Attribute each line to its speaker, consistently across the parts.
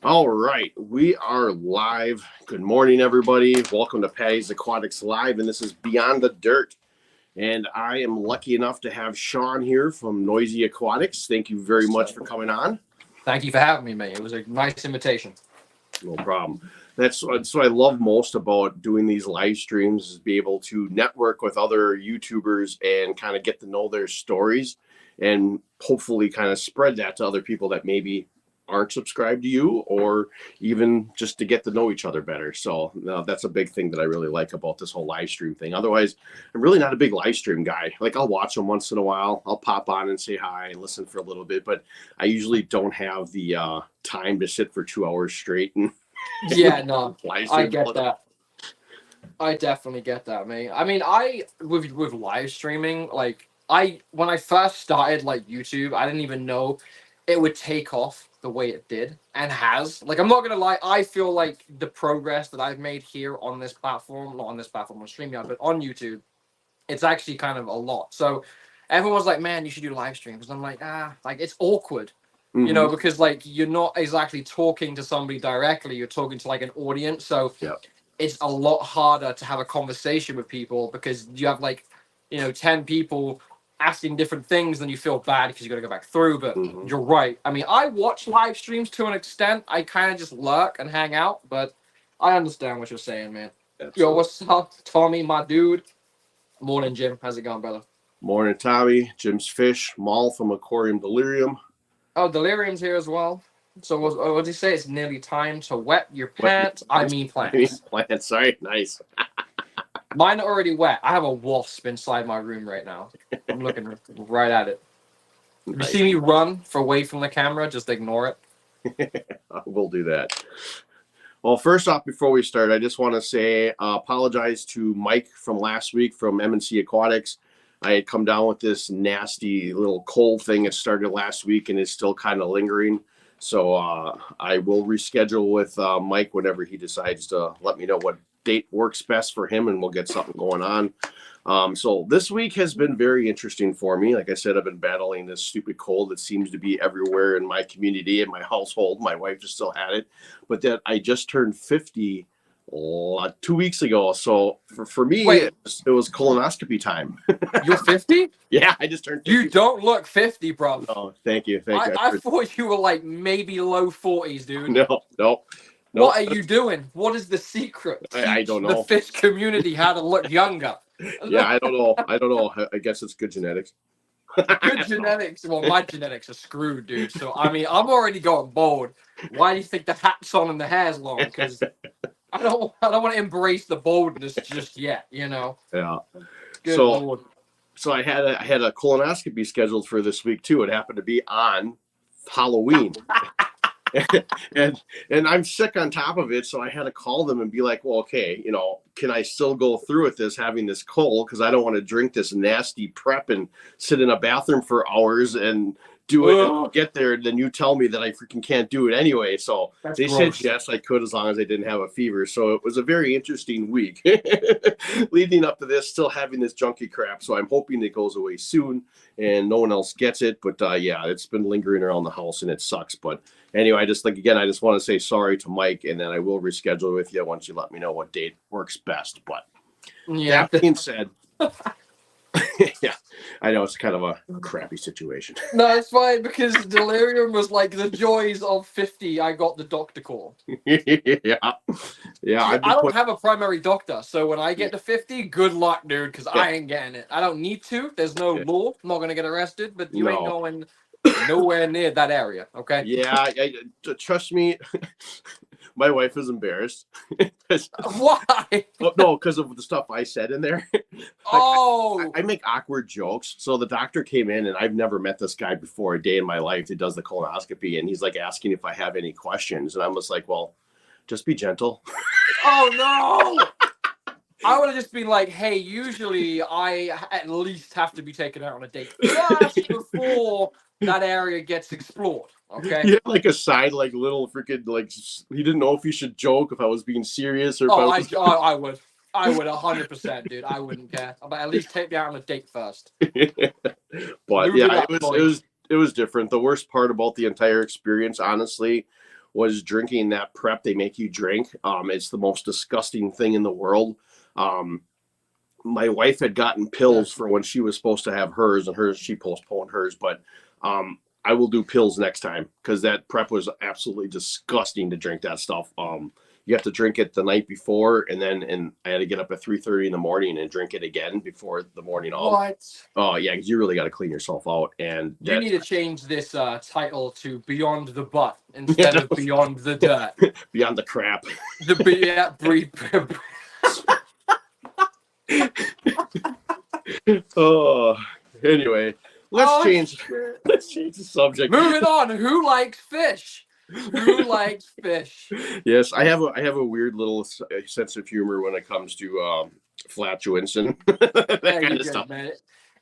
Speaker 1: All right, we are live. Good morning, everybody. Welcome to Patty's Aquatics Live, and this is Beyond the Dirt. And I am lucky enough to have Sean here from Noisy Aquatics. Thank you very much for coming on.
Speaker 2: Thank you for having me, mate. It was a nice invitation.
Speaker 1: No problem. That's what I love most about doing these live streams is be able to network with other YouTubers and kind of get to know their stories and hopefully kind of spread that to other people that maybe aren't subscribed to you or even just to get to know each other better. So that's a big thing that I really like about this whole live stream thing. Otherwise, I'm really not a big live stream guy. Like I'll watch them once in a while. I'll pop on and say hi and listen for a little bit, but I usually don't have the time to sit for 2 hours straight and
Speaker 2: Yeah, no,
Speaker 1: live
Speaker 2: I
Speaker 1: stream.
Speaker 2: get that. I definitely get that, mate. I mean, I with live streaming, like when I first started like YouTube, I didn't even know it would take off the way it did and has. Like, I'm not gonna lie, I feel like the progress that I've made here on this platform, not on this platform on StreamYard, but on YouTube, it's actually kind of a lot. So everyone's like, "Man, you should do live streams." I'm like, like it's awkward.
Speaker 1: Mm-hmm.
Speaker 2: Because like you're not exactly talking to somebody directly, you're talking to like an audience. So
Speaker 1: Yep.
Speaker 2: it's a lot harder to have a conversation with people because you have like, 10 people asking different things, then you feel bad because you got to go back through. But
Speaker 1: Mm-hmm.
Speaker 2: you're right. I mean, I watch live streams to an extent. I kind of just lurk and hang out, but I understand what you're saying, man. Yo,
Speaker 1: Absolutely.
Speaker 2: what's up, Tommy, my dude? Morning, Jim. How's it going, brother?
Speaker 1: Morning, Tommy. Jim's Fish, Maul from Aquarium Delirium.
Speaker 2: Oh, Delirium's here as well. So what did he say? It's nearly time to wet your
Speaker 1: What?
Speaker 2: pants. I mean plants.
Speaker 1: Plants. Sorry. Nice.
Speaker 2: Mine are already wet. I have a wasp inside my room right now. I'm looking right at it. If you see me run away from the camera, just ignore it.
Speaker 1: We'll do that. Well, first off, before we start, I just want to say apologize to Mike from last week from M&C Aquatics. I had come down with this nasty little cold thing that started last week and is still kind of lingering. So I will reschedule with Mike whenever he decides to let me know what date works best for him, and we'll get something going on. So this week has been very interesting for me. Like I said, I've been battling this stupid cold that seems to be everywhere in my community and my household. My wife just still had it, but that I just turned 50 2 weeks ago. So for me,
Speaker 2: Wait.
Speaker 1: it was colonoscopy time.
Speaker 2: You're 50?
Speaker 1: Yeah, I just turned 50.
Speaker 2: You don't look 50, bro.
Speaker 1: Oh, thank you. Thank you.
Speaker 2: I thought you were like maybe low 40s, dude.
Speaker 1: No.
Speaker 2: What are you doing? What is the secret?
Speaker 1: I don't know.
Speaker 2: The fish community how to look younger.
Speaker 1: Yeah, I don't know. I guess it's good genetics.
Speaker 2: Good genetics. Well, my genetics are screwed, dude. So I mean, I'm already going bald. Why do you think the hat's on and the hair's long? Because I don't want to embrace the baldness just yet.
Speaker 1: Yeah.
Speaker 2: Good
Speaker 1: so
Speaker 2: Lord.
Speaker 1: so I had a colonoscopy scheduled for this week too. It happened to be on Halloween. and I'm sick on top of it, so I had to call them and be like, well, okay, can I still go through with this having this cold, because I don't want to drink this nasty prep and sit in a bathroom for hours and do it and get there, and then you tell me that I freaking can't do it anyway. So
Speaker 2: That's
Speaker 1: they
Speaker 2: gross.
Speaker 1: said yes, I could, as long as I didn't have a fever. So it was a very interesting week leading up to this, still having this junky crap. So I'm hoping it goes away soon and no one else gets it. But yeah, it's been lingering around the house and it sucks. But anyway, I just want to say sorry to Mike, and then I will reschedule with you once you let me know what date works best. But
Speaker 2: Yeah.
Speaker 1: that being said, yeah, I know it's kind of a crappy situation.
Speaker 2: No, it's fine because delirium was like the joys of 50. I got the doctor call.
Speaker 1: Yeah.
Speaker 2: I don't have a primary doctor, so when I get to 50, good luck, dude, because I ain't getting it. I don't need to. There's no law. I'm not gonna get arrested, but you ain't going nowhere near that area. Okay.
Speaker 1: Yeah, trust me. My wife is embarrassed.
Speaker 2: Why?
Speaker 1: No, because of the stuff I said in there. I make awkward jokes. So the doctor came in, and I've never met this guy before a day in my life that does the colonoscopy, and he's like asking if I have any questions, and I'm just like, well, just be gentle.
Speaker 2: Oh no! I would have just been like, hey, usually I at least have to be taken out on a date just before that area gets explored. Okay.
Speaker 1: Yeah, like a side, like little freaking, like he didn't know if he should joke, if I was being serious, or if
Speaker 2: I would. I would 100%, dude. I wouldn't care. But at least take me out on a date first.
Speaker 1: But yeah, it was different. The worst part about the entire experience, honestly, was drinking that prep they make you drink. It's the most disgusting thing in the world. My wife had gotten pills for when she was supposed to have hers, and she postponed hers. But I will do pills next time because that prep was absolutely disgusting to drink that stuff. You have to drink it the night before, and I had to get up at 3:30 in the morning and drink it again before the morning of.
Speaker 2: What?
Speaker 1: Oh yeah, because you really got to clean yourself out. And
Speaker 2: you need to change this title to Beyond the Butt instead of Beyond the Dirt.
Speaker 1: Beyond the crap. Oh, anyway, let's change the subject.
Speaker 2: Moving on. Who likes fish? Who likes fish?
Speaker 1: Yes, I have a weird little sense of humor when it comes to flatulence and that kind of stuff.
Speaker 2: Man.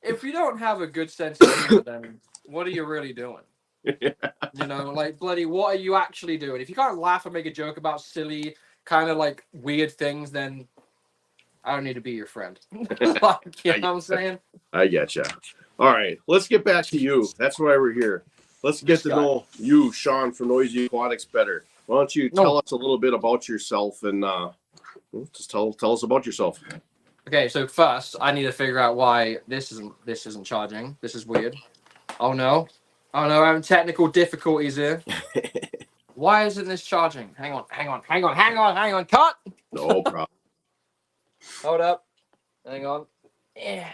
Speaker 2: If you don't have a good sense of humor, then what are you really doing? Yeah. You know, like, bloody, what are you actually doing? If you can't laugh and make a joke about silly, kind of like weird things, then I don't need to be your friend. Like, you know what I'm saying? I
Speaker 1: get you. All right, let's get back to you. That's why we're here. Let's get to know you, Sean, from Noisy Aquatics better. Why don't you tell us a little bit about yourself and just tell us about yourself.
Speaker 2: Okay, so first I need to figure out why this isn't charging. This is weird. Oh no, I'm having technical difficulties here. Why isn't this charging? Hang on. Cut.
Speaker 1: No problem.
Speaker 2: Hold up. Hang on. Yeah.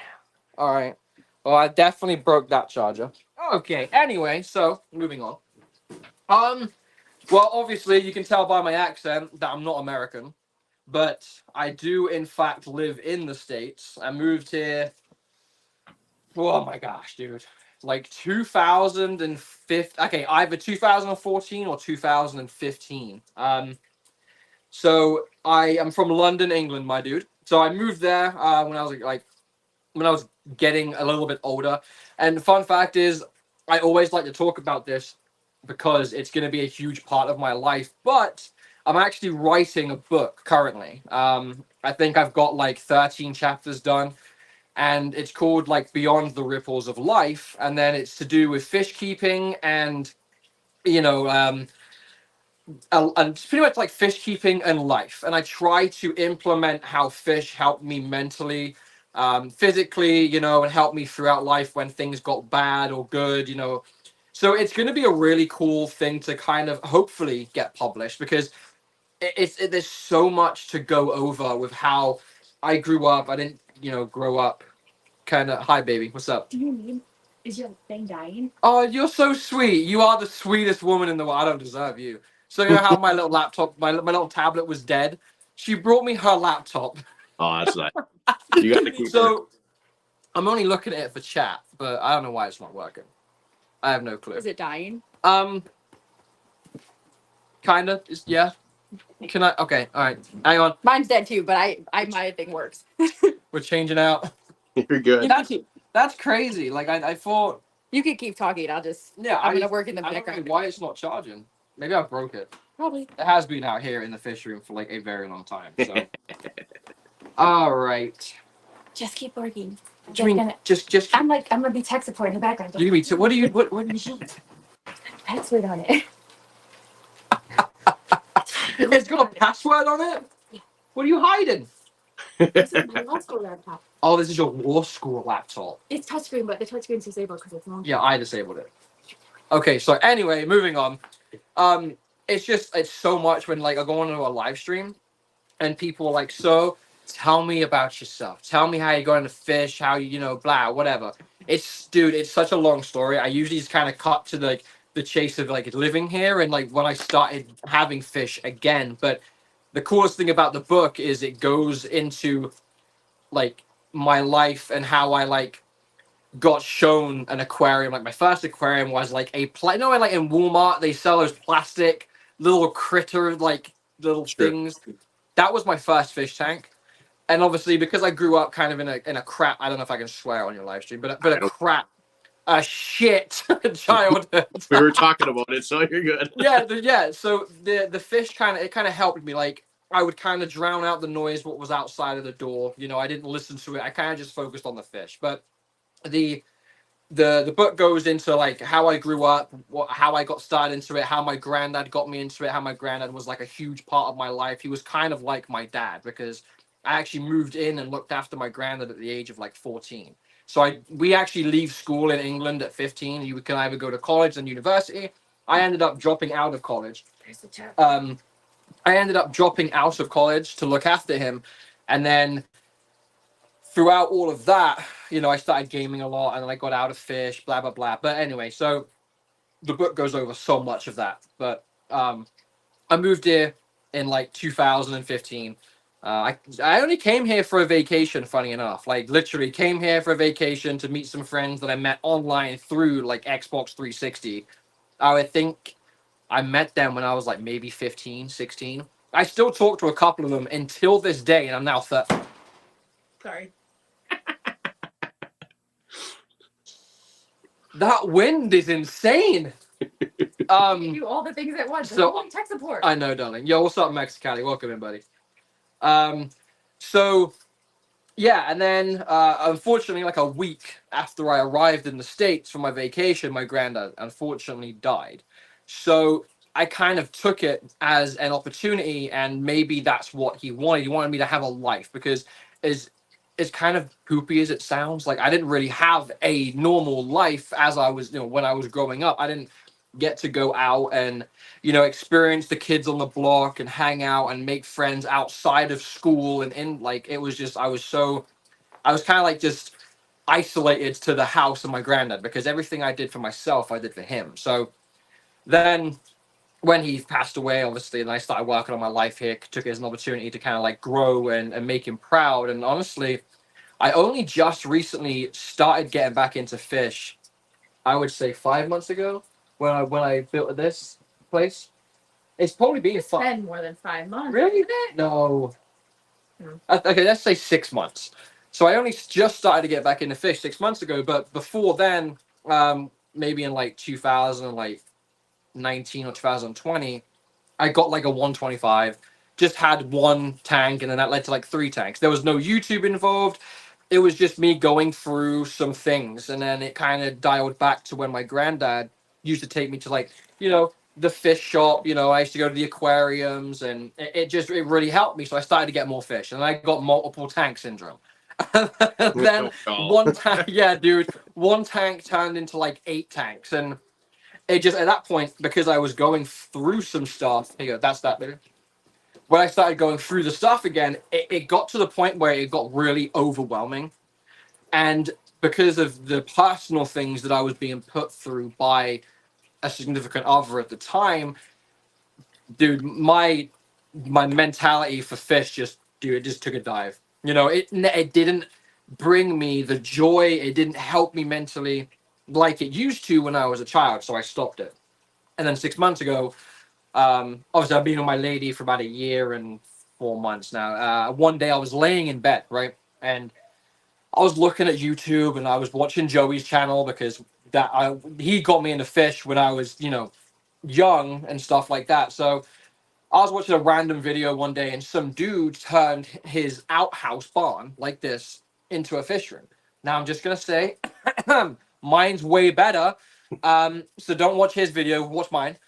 Speaker 2: All right. Well, I definitely broke that charger. Okay. Anyway, so moving on. Well, obviously you can tell by my accent that I'm not American, but I do in fact live in the States. I moved here. Oh my gosh, dude. Like 2015. Okay, either 2014 or 2015. So I am from London, England, my dude. So I moved there when I was getting a little bit older. And the fun fact is, I always like to talk about this because it's going to be a huge part of my life. But I'm actually writing a book currently. I think I've got like 13 chapters done. And it's called like Beyond the Ripples of Life. And then it's to do with fish keeping and, you know, and pretty much like fish keeping and life. And I try to implement how fish help me mentally, physically, you know, and help me throughout life when things got bad or good, you know. So it's going to be a really cool thing to kind of hopefully get published because there's so much to go over with how I grew up. I didn't, you know, grow up kind of. Hi, baby. What's up?
Speaker 3: Do you need? Is your thing dying?
Speaker 2: Oh, you're so sweet. You are the sweetest woman in the world. I don't deserve you. So you know how my little laptop, my little tablet was dead? She brought me her laptop.
Speaker 1: Oh, that's nice. You got to keep
Speaker 2: So I'm only looking at it for chat, but I don't know why it's not working. I have no clue.
Speaker 3: Is it dying?
Speaker 2: Kind of. Yeah. Can I? Okay. All right. Hang on.
Speaker 3: Mine's dead too, but my thing works.
Speaker 2: We're changing out.
Speaker 1: You're good.
Speaker 2: That's crazy. Like I thought.
Speaker 3: You can keep talking. I'm gonna work in the background.
Speaker 2: I don't know why it's not charging. Maybe I broke it.
Speaker 3: Probably.
Speaker 2: It has been out here in the fish room for like a very long time. So. All right.
Speaker 3: Just keep working.
Speaker 2: What do you mean? Just.
Speaker 3: I'm gonna be tech support in the background.
Speaker 2: You mean what do you need?
Speaker 3: Password on it.
Speaker 2: It's got a password on it?
Speaker 3: Yeah.
Speaker 2: What are you hiding?
Speaker 3: This is my law school laptop.
Speaker 2: Oh, this is your law school laptop.
Speaker 3: It's touchscreen, but the touchscreen's disabled because it's long.
Speaker 2: Yeah, I disabled it. Okay, so anyway, moving on. It's so much when like I go on to a live stream and people are like, so tell me about yourself. Tell me how you're going to fish, how you know, blah, whatever. It's such a long story. I usually just kind of cut to the chase of like living here and like when I started having fish again. But the coolest thing about the book is it goes into like my life and how I like got shown an aquarium. Like my first aquarium was like like in Walmart they sell those plastic little critter like little things. That was my first fish tank. And obviously because I grew up kind of in a crap, I don't know if I can swear on your live stream, but a shit childhood.
Speaker 1: We were talking about it, so you're good.
Speaker 2: Yeah. So the fish kind of helped me. Like I would kind of drown out the noise what was outside of the door. You know, I didn't listen to it. I kind of just focused on the fish. But the the book goes into like how I grew up, how I got started into it, how my granddad got me into it, how my granddad was like a huge part of my life. He was kind of like my dad because I actually moved in and looked after my granddad at the age of like 14. So we actually leave school in England at 15. You can either go to college and university. I ended up dropping out of college.
Speaker 3: There's the chat.
Speaker 2: I ended up dropping out of college to look after him, and then throughout all of that, I started gaming a lot, and then I got out of fish, blah blah blah. But anyway, so the book goes over so much of that. But I moved here in like 2015. I only came here for a vacation, funny enough. Like literally came here for a vacation to meet some friends that I met online through like Xbox 360. I think I met them when I was like maybe 15, 16. I still talk to a couple of them until this day, and I'm now 30.
Speaker 3: Sorry.
Speaker 2: That wind is insane.
Speaker 3: You do all the things at once.
Speaker 2: So-
Speaker 3: So tech support.
Speaker 2: I know, darling. Yo, what's up, Mexicali? Welcome in, buddy. So yeah, and then unfortunately, like a week after I arrived in the States for my vacation, my granddad unfortunately died. So I kind of took it as an opportunity, and maybe that's what he wanted. He wanted me to have a life because as kind of poopy as it sounds, like I didn't really have a normal life as I was, when I was growing up. I didn't get to go out and experience the kids on the block and hang out and make friends outside of school, and in like it was just I was kind of like just isolated to the house of my granddad because everything I did for myself I did for him. So then when he passed away, obviously, and I started working on my life here, took it as an opportunity to kind of like grow and make him proud. And honestly, I only just recently started getting back into fish. I would say 5 months ago when I built this place. It's probably been
Speaker 3: It's been more than 5 months.
Speaker 2: Really?
Speaker 3: Isn't it?
Speaker 2: No.
Speaker 3: Hmm.
Speaker 2: Okay, let's say 6 months. So I only just started to get back into fish 6 months ago, but before then, maybe in like 2019 or 2020, I got like a 125. Just had one tank, and then that led to like 3 tanks. There was no YouTube involved. It was just me going through some things, and then it kind of dialed back to when my granddad used to take me to like the fish shop. I used to go to the aquariums, and it really helped me. So I started to get more fish, and I got multiple tank syndrome. Then
Speaker 1: Oh.
Speaker 2: one tank, yeah, dude, one tank turned into like 8 tanks, and it just at that point, because I was going through some stuff. Here you go, that's that bit. When I started going through the stuff again, it got to the point where it got really overwhelming. And because of the personal things that I was being put through by a significant other at the time, dude, my mentality for fish it just took a dive. It didn't bring me the joy. It didn't help me mentally like it used to when I was a child. So I stopped it. And then 6 months ago, obviously I've been with my lady for about a year and 4 months now. One day I was laying in bed, right, and I was looking at YouTube and I was watching Joey's channel because he got me into fish when I was young and stuff like that. So I was watching a random video one day, and some dude turned his outhouse barn like this into a fish room. Now I'm just gonna say, mine's way better. So don't watch his video, watch mine.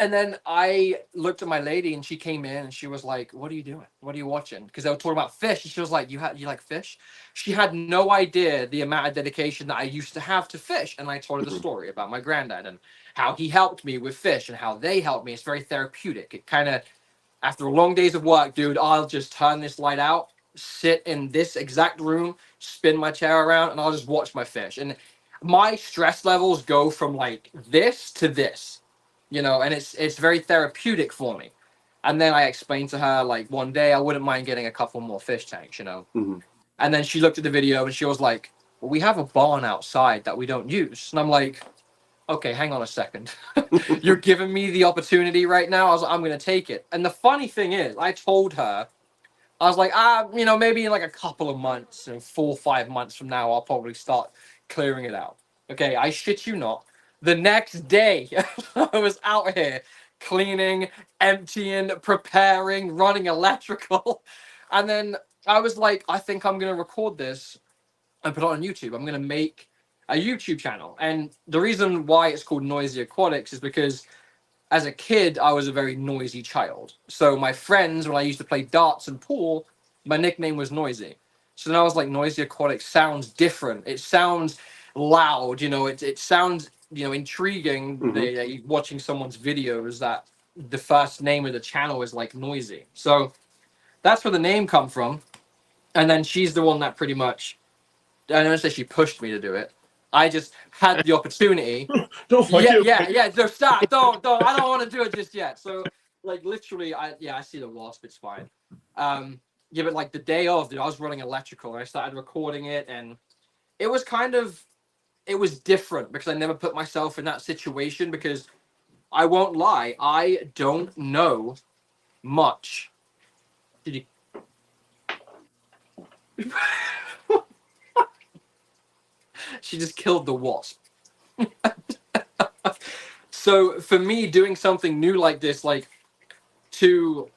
Speaker 2: And then I looked at my lady, and she came in, and she was like, "What are you doing? What are you watching?" Because they were talking about fish, and she was like, "You like fish?" She had no idea the amount of dedication that I used to have to fish, and I told her the story about my granddad and how he helped me with fish and how they helped me. It's very therapeutic. It kind of, after long days of work, dude, I'll just turn this light out, sit in this exact room, spin my chair around, and I'll just watch my fish. And my stress levels go from like this to this, and it's very therapeutic for me. And then I explained to her like one day I wouldn't mind getting a couple more fish tanks.
Speaker 1: Mhm.
Speaker 2: And then she looked at the video and she was like, "Well, we have a barn outside that we don't use." And I'm like, "Okay, hang on a second. You're giving me the opportunity right now." I was like, "I'm going to take it." And the funny thing is, I told her, I was like, maybe in like a couple of months, 4 or 5 months from now, I'll probably start clearing it out. Okay, I shit you not. The next day, I was out here cleaning, emptying, preparing, running electrical. And then I was like, I think I'm going to record this and put it on YouTube. I'm going to make a YouTube channel. And the reason why it's called Noisy Aquatics is because as a kid, I was a very noisy child. So my friends, when I used to play darts and pool, my nickname was Noisy. So then I was like, Noisy Aquatics sounds different. It sounds loud, it sounds, intriguing. Watching someone's videos that the first name of the channel is like Noisy. So that's where the name come from. And then she's the one that pretty much, I don't say she pushed me to do it. I just had the opportunity.
Speaker 1: Don't
Speaker 2: Yeah. No, stop. Don't. I don't want to do it just yet. So, like, literally, I see the wasp. It's fine. Yeah, but like the day of, dude, I was running electrical and I started recording it, and it was it was different because I never put myself in that situation because I won't lie, I don't know much. Did you? She just killed the wasp. So for me, doing something new like this, like to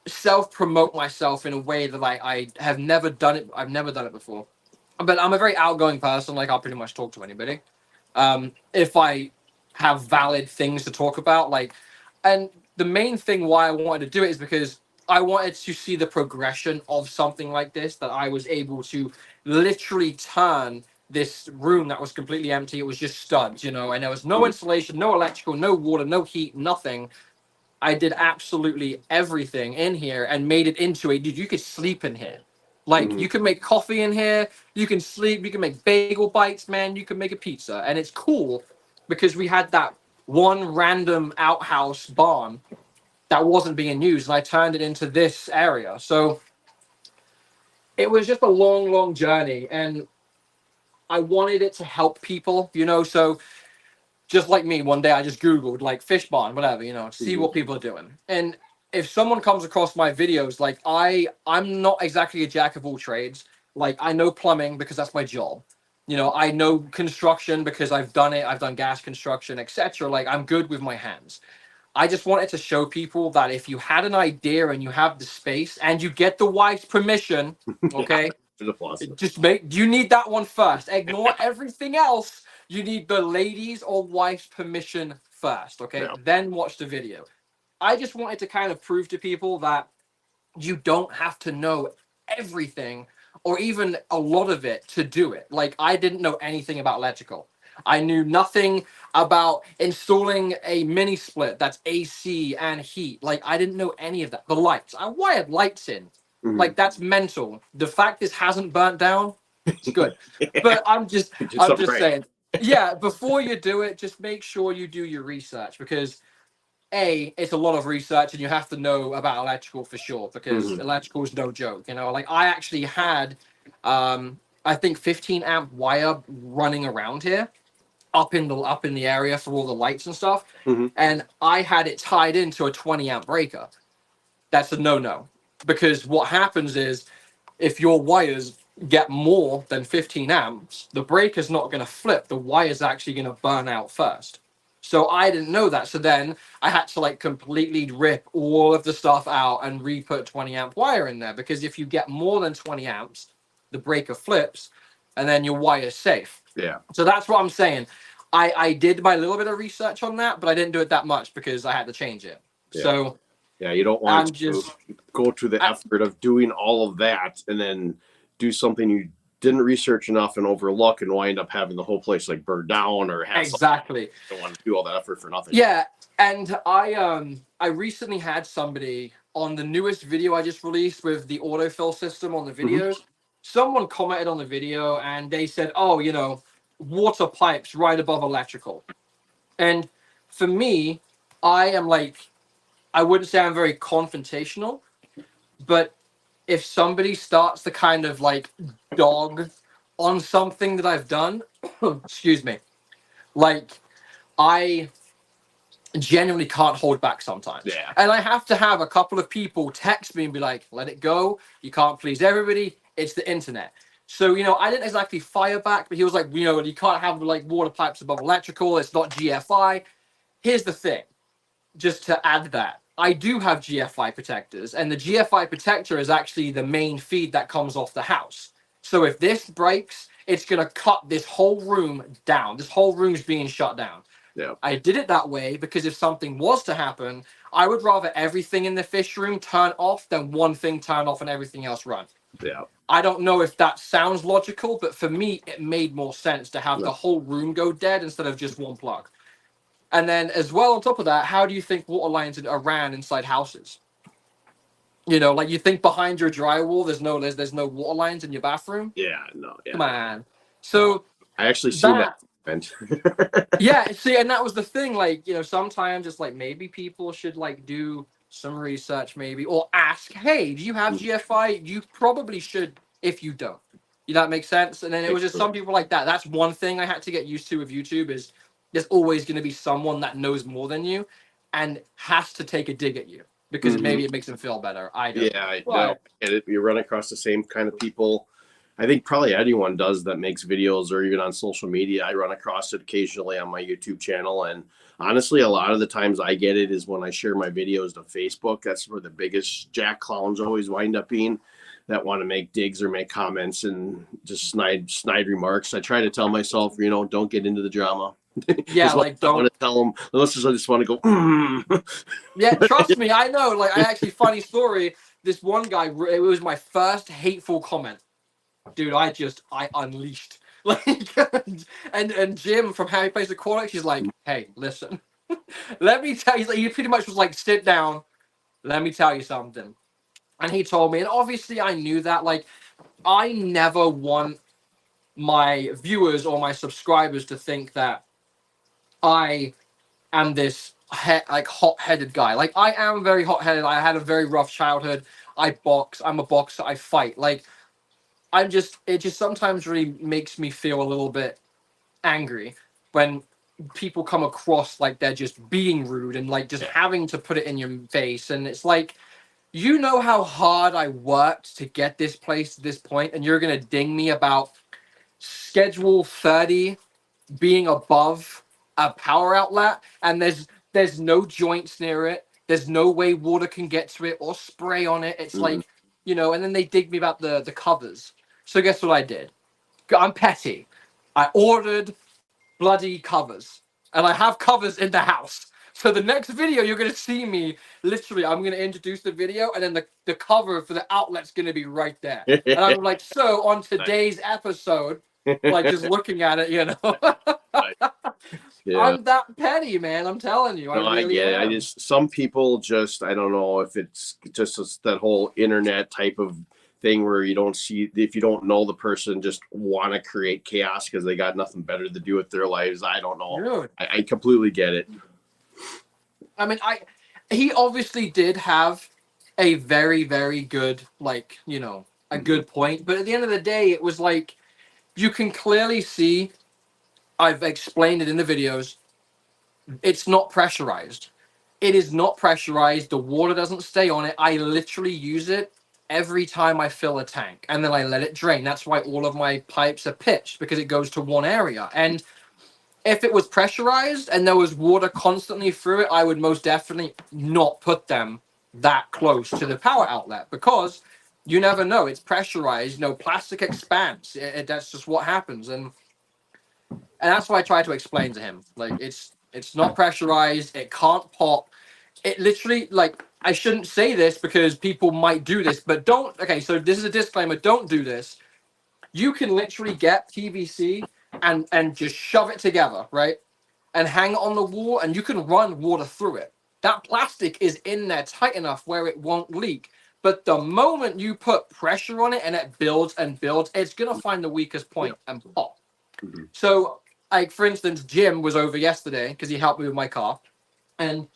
Speaker 2: self-promote myself in a way that I have never done it. I've never done it before. But I'm a very outgoing person. Like I'll pretty much talk to anybody. If I have valid things to talk about, like, and the main thing why I wanted to do it is because I wanted to see the progression of something like this, that I was able to literally turn this room that was completely empty. It was just studs, and there was no insulation, no electrical, no water, no heat, nothing. I did absolutely everything in here and made it into a, dude, you could sleep in here. Like, you can make coffee in here, you can sleep, you can make bagel bites, man, you can make a pizza. And it's cool because we had that one random outhouse barn that wasn't being used, and I turned it into this area. So it was just a long, long journey, and I wanted it to help people, so just like me, one day I just Googled like fish barn, whatever, see what people are doing. And if someone comes across my videos, like I'm not exactly a jack of all trades. Like I know plumbing because that's my job. I know construction because I've done it. I've done gas construction, etc. Like I'm good with my hands. I just wanted to show people that if you had an idea and you have the space and you get the wife's permission, okay, just you need that one first. Ignore everything else. You need the ladies or wife's permission first, okay?
Speaker 1: Yeah.
Speaker 2: Then watch the video. I just wanted to kind of prove to people that you don't have to know everything or even a lot of it to do it. Like I didn't know anything about electrical. I knew nothing about installing a mini split that's AC and heat. Like I didn't know any of that. The lights. I wired lights in. Like that's mental. The fact this hasn't burnt down, it's good. But I'm just saying. Yeah, before you do it, just make sure you do your research because it's a lot of research and you have to know about electrical for sure because electrical is no joke. Like I actually had, I think 15 amp wire running around here up in the area for all the lights and stuff. And I had it tied into a 20 amp breaker. That's a no because what happens is if your wires get more than 15 amps, the breaker's not going to flip. The wire's actually going to burn out first. So I didn't know that. So then I had to like completely rip all of the stuff out and re-put 20 amp wire in there because if you get more than 20 amps, the breaker flips and then your wire's safe.
Speaker 1: Yeah.
Speaker 2: So that's what I'm saying. I did my little bit of research on that, but I didn't do it that much because I had to change it.
Speaker 1: Yeah.
Speaker 2: So
Speaker 1: yeah, you don't want to go to the effort of doing all of that and then do something you didn't research enough and overlook and wind up having the whole place like burned down or have
Speaker 2: exactly.
Speaker 1: You don't want to do all that effort for nothing.
Speaker 2: Yeah, and I recently had somebody on the newest video I just released with the autofill system on the videos. Someone commented on the video and they said, "Oh, water pipes right above electrical." And for me, I am like, I wouldn't say I'm very confrontational, but if somebody starts to kind of like dog on something that I've done, excuse me, like I genuinely can't hold back sometimes.
Speaker 1: Yeah.
Speaker 2: And I have to have a couple of people text me and be like, let it go. You can't please everybody. It's the internet. So, I didn't exactly fire back, but he was like, you can't have like water pipes above electrical. It's not GFI. Here's the thing, just to add that. I do have GFI protectors, and the GFI protector is actually the main feed that comes off the house. So if this breaks, it's going to cut this whole room down. This whole room's being shut down.
Speaker 1: Yeah.
Speaker 2: I did it that way because if something was to happen, I would rather everything in the fish room turn off than one thing turn off and everything else run.
Speaker 1: Yeah.
Speaker 2: I don't know if that sounds logical, but for me, it made more sense to have the whole room go dead instead of just one plug. And then as well, on top of that, how do you think water lines are ran inside houses? You know, like you think behind your drywall, there's no water lines in your bathroom.
Speaker 1: Yeah. No. Yeah.
Speaker 2: Come on. So
Speaker 1: I actually seen that.
Speaker 2: Yeah, see, and that was the thing. Like, you know, sometimes it's like maybe people should like do some research, maybe, or ask, hey, do you have GFI? You probably should if you don't. You know, that makes sense. And then it was just some people like that. That's one thing I had to get used to with YouTube is there's always going to be someone that knows more than you and has to take a dig at you because maybe it makes them feel better. I don't.
Speaker 1: Yeah, I get it. You run across the same kind of people. I think probably anyone does that makes videos or even on social media. I run across it occasionally on my YouTube channel. And honestly, a lot of the times I get it is when I share my videos to Facebook. That's where the biggest jack clowns always wind up being, that want to make digs or make comments and just snide remarks. I try to tell myself, you know, don't get into the drama.
Speaker 2: Yeah, like
Speaker 1: don't want to tell them unless I just want to go.
Speaker 2: Yeah, trust me, I know. Like, I actually, funny story. This one guy, it was my first hateful comment. Dude, I unleashed. Like, and Jim from Happy Place Aquatics, he's like, hey, listen, let me tell you. He pretty much was like, sit down, let me tell you something. And he told me, and obviously I knew that. Like, I never want my viewers or my subscribers to think that I am this hot-headed guy. Like, I am very hot-headed. I had a very rough childhood. I box. I'm a boxer. I fight. Like, it just sometimes really makes me feel a little bit angry when people come across like they're just being rude and like just having to put it in your face. And it's like, you know how hard I worked to get this place to this point, and you're gonna ding me about schedule 30 being above a power outlet, and there's no joints near it. There's no way water can get to it or spray on it. It's like, you know, and then they dig me about the covers. So guess what I did? I'm petty. I ordered bloody covers, and I have covers in the house. So the next video, you're going to see me, literally, I'm going to introduce the video, and then the cover for the outlet's going to be right there. And I'm like, so on today's episode, like just looking at it, you know.
Speaker 1: Yeah.
Speaker 2: I'm that petty, man. I'm telling you.
Speaker 1: No, I
Speaker 2: really
Speaker 1: get
Speaker 2: am.
Speaker 1: it. Some people just, I don't know if it's just that whole internet type of thing where you don't see, if you don't know the person, just want to create chaos because they got nothing better to do with their lives. I don't know.
Speaker 2: Dude.
Speaker 1: I completely get it.
Speaker 2: I mean, he obviously did have a very, very good, like, you know, a good point. But at the end of the day, it was like, you can clearly see, I've explained it in the videos, it's not pressurized. It is not pressurized. The water doesn't stay on it. I literally use it every time I fill a tank, and then I let it drain. That's why all of my pipes are pitched, because it goes to one area. And if it was pressurized and there was water constantly through it, I would most definitely not put them that close to the power outlet, because you never know. It's pressurized. You know, plastic expands. That's just what happens. And that's what I try to explain to him. Like, it's not pressurized. It can't pop. It literally, like, I shouldn't say this because people might do this, but don't. Okay, so this is a disclaimer. Don't do this. You can literally get PVC and just shove it together, right? And hang it on the wall, and you can run water through it. That plastic is in there tight enough where it won't leak. But the moment you put pressure on it and it builds and builds, it's going to find the weakest point and pop. So, like, for instance, Jim was over yesterday because he helped me with my car. And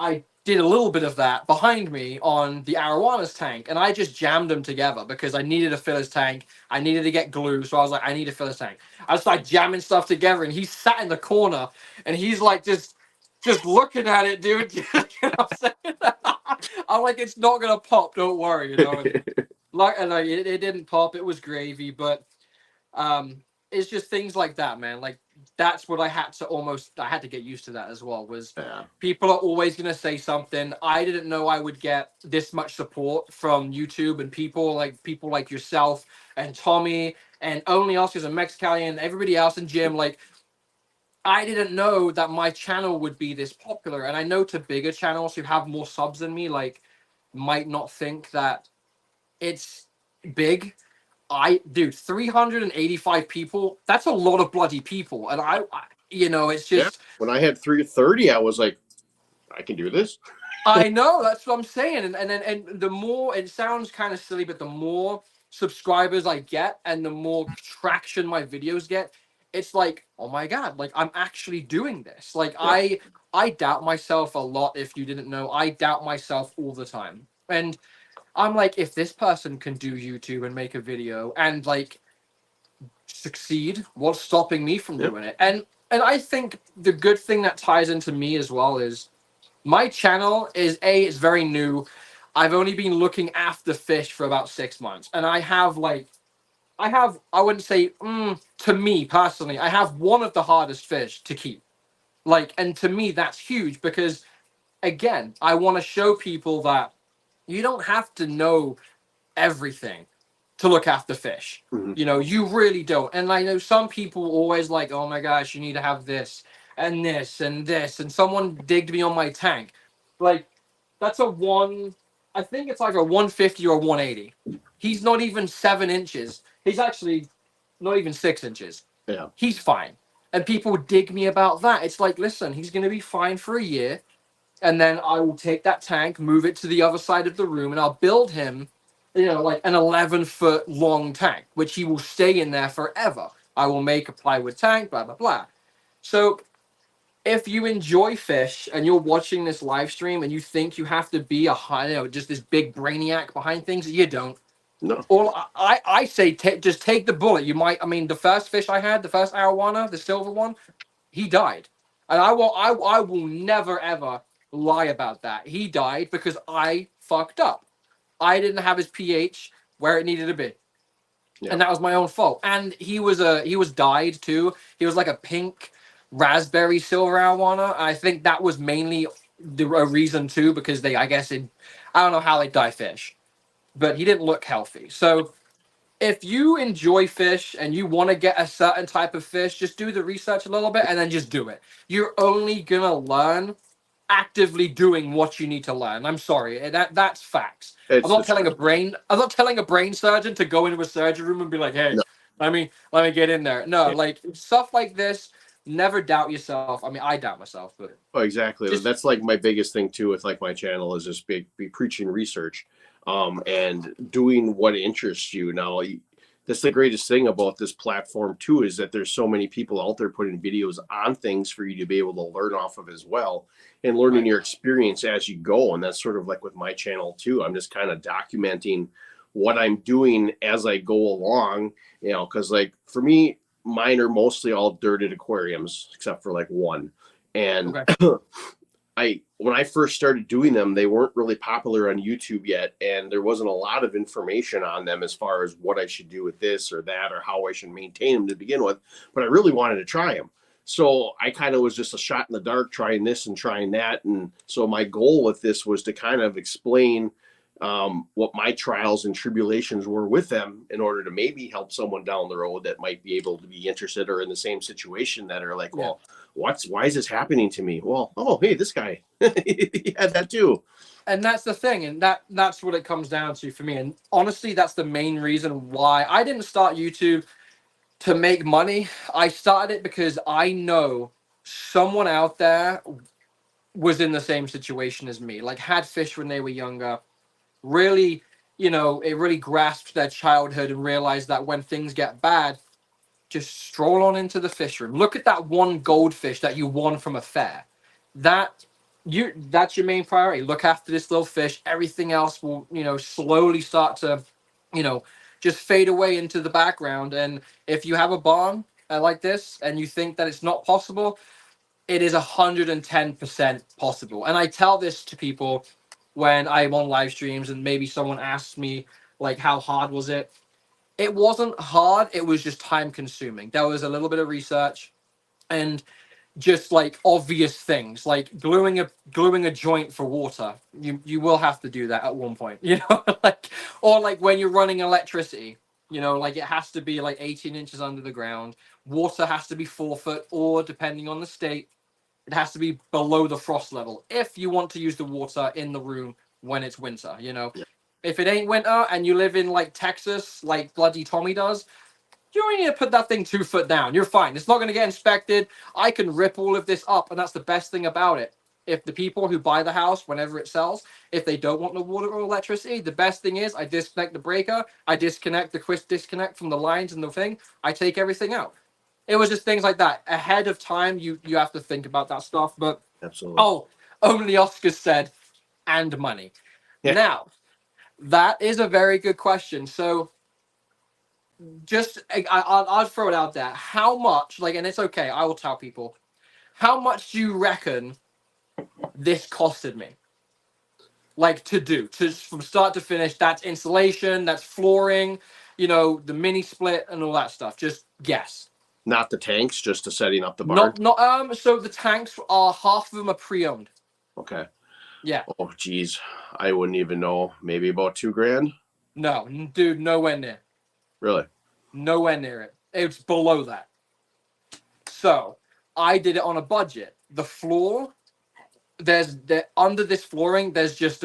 Speaker 2: I did a little bit of that behind me on the arowanas tank, and I just jammed them together because I needed to fill his tank. I needed to get glue, so I was like, I need to fill his tank. I started jamming stuff together, and he sat in the corner, and he's like just looking at it, dude. You know what I'm saying? I'm like, it's not gonna pop, don't worry, you know. And it didn't pop. It was gravy, but it's just things like that, man. Like that's what I had to get used to that as well. Was
Speaker 1: Yeah.
Speaker 2: people are always gonna say something. I didn't know I would get this much support from YouTube and people like yourself and Tommy and Only Oscars and Mexicali and everybody else in gym. Like I didn't know that my channel would be this popular. And I know to bigger channels who have more subs than me, like might not think that it's big. Dude, 385 people, that's a lot of bloody people. And it's
Speaker 1: Yeah.
Speaker 2: just,
Speaker 1: When I had 330, I was like, I can do this.
Speaker 2: I know that's what I'm saying. And the more, it sounds kind of silly, but the more subscribers I get and the more traction my videos get, it's like, oh my God, like I'm actually doing this. Like
Speaker 1: Yeah.
Speaker 2: I doubt myself a lot. If you didn't know, I doubt myself all the time. And I'm like, if this person can do YouTube and make a video and like succeed, what's stopping me from
Speaker 1: Yep.
Speaker 2: doing it? And I think the good thing that ties into me as well is my channel is very new. I've only been looking after fish for about 6 months, and I wouldn't say to me personally, I have one of the hardest fish to keep. Like, and to me that's huge because again, I want to show people that you don't have to know everything to look after fish.
Speaker 1: Mhm.
Speaker 2: You really don't. And I know some people always like, oh my gosh, you need to have this and this and this. And someone digged me on my tank. Like, that's I think it's like a 150 or 180. He's not even 7 inches. He's actually not even 6 inches.
Speaker 1: Yeah.
Speaker 2: He's fine. And people dig me about that. It's like, listen, he's going to be fine for a year. And then I will take that tank, move it to the other side of the room, and I'll build him, like an 11-foot long tank, which he will stay in there forever. I will make a plywood tank, blah, blah, blah. So if you enjoy fish and you're watching this live stream and you think you have to be just this big brainiac behind things, you don't.
Speaker 1: No.
Speaker 2: All I say, just take the bullet. The first fish I had, the first arowana, the silver one, he died. And I will never ever lie about that. He died because I fucked up. I didn't have his pH where it needed to be.
Speaker 1: Yeah.
Speaker 2: And that was my own fault. And he was dyed too. He was like a pink raspberry silver arowana. I think that was mainly a reason too, because I don't know how they dye fish, but he didn't look healthy. So if you enjoy fish and you want to get a certain type of fish, just do the research a little bit and then just do it. You're only gonna learn actively doing what you need to learn. I'm sorry, that's facts. I'm not telling a brain surgeon to go into a surgery room and be like, hey,
Speaker 1: No.
Speaker 2: let me get in there. No, like stuff like this, never doubt yourself. I mean, I doubt myself, but
Speaker 1: Oh, exactly. That's like my biggest thing too with like my channel is just be preaching research, and doing what interests you. Now, that's the greatest thing about this platform too, is that there's so many people out there putting videos on things for you to be able to learn off of as well, and learning
Speaker 2: Right.
Speaker 1: your experience as you go. And that's sort of like with my channel too. I'm just kind of documenting what I'm doing as I go along, because like for me, mine are mostly all dirted aquariums except for like one. And
Speaker 2: okay.
Speaker 1: when I first started doing them, they weren't really popular on YouTube yet, and there wasn't a lot of information on them as far as what I should do with this or that or how I should maintain them to begin with. But I really wanted to try them. So I kind of was just a shot in the dark trying this and trying that. And so my goal with this was to kind of explain what my trials and tribulations were with them in order to maybe help someone down the road that might be able to be interested or in the same situation that are like,
Speaker 2: Yeah.
Speaker 1: well, why is this happening to me? Well, oh, hey, this guy, he had that too.
Speaker 2: And that's the thing, and that's what it comes down to for me. And honestly, that's the main reason why I didn't start YouTube to make money. I started it because I know someone out there was in the same situation as me, like had fish when they were younger, really, it really grasped their childhood and realized that when things get bad, just stroll on into the fish room. Look at that one goldfish that you won from a fair. That's your main priority. Look after this little fish. Everything else will, slowly start to, just fade away into the background. And if you have a barn like this and you think that it's not possible, it is 110% possible. And I tell this to people when I'm on live streams and maybe someone asks me like, how hard was it? It wasn't hard. It was just time consuming. There was a little bit of research and just like obvious things like gluing a joint for water. You will have to do that at one point, you know, like, or like when you're running electricity, you know, like it has to be like 18 inches under the ground. Water has to be 4 foot, or depending on the state, it has to be below the frost level if you want to use the water in the room when it's winter, you know.
Speaker 1: Yeah.
Speaker 2: If it ain't winter and you live in like Texas, like bloody Tommy does, you only need to put that thing 2 foot down. You're fine. It's not going to get inspected. I can rip all of this up, and that's the best thing about it. If the people who buy the house, whenever it sells, if they don't want the water or electricity, the best thing is I disconnect the breaker, I disconnect the quick disconnect from the lines and the thing, I take everything out. It was just things like that. Ahead of time, you have to think about that stuff. But
Speaker 1: Absolutely.
Speaker 2: oh, only Oscar said, and money.
Speaker 1: Yeah.
Speaker 2: Now, that is a very good question. So just I'll throw it out there. How much, like, and it's okay, I will tell people, how much do you reckon this costed me? Like to do, to from start to finish. That's insulation, that's flooring, you know, the mini split and all that stuff. Just guess.
Speaker 1: Not the tanks, just to setting up the barn.
Speaker 2: Not so the tanks are half of them are pre-owned.
Speaker 1: Okay.
Speaker 2: Yeah.
Speaker 1: Oh, geez, I wouldn't even know. Maybe about $2,000.
Speaker 2: No, dude, nowhere near.
Speaker 1: Really?
Speaker 2: Nowhere near it. It's below that. So I did it on a budget. The floor, under this flooring, there's just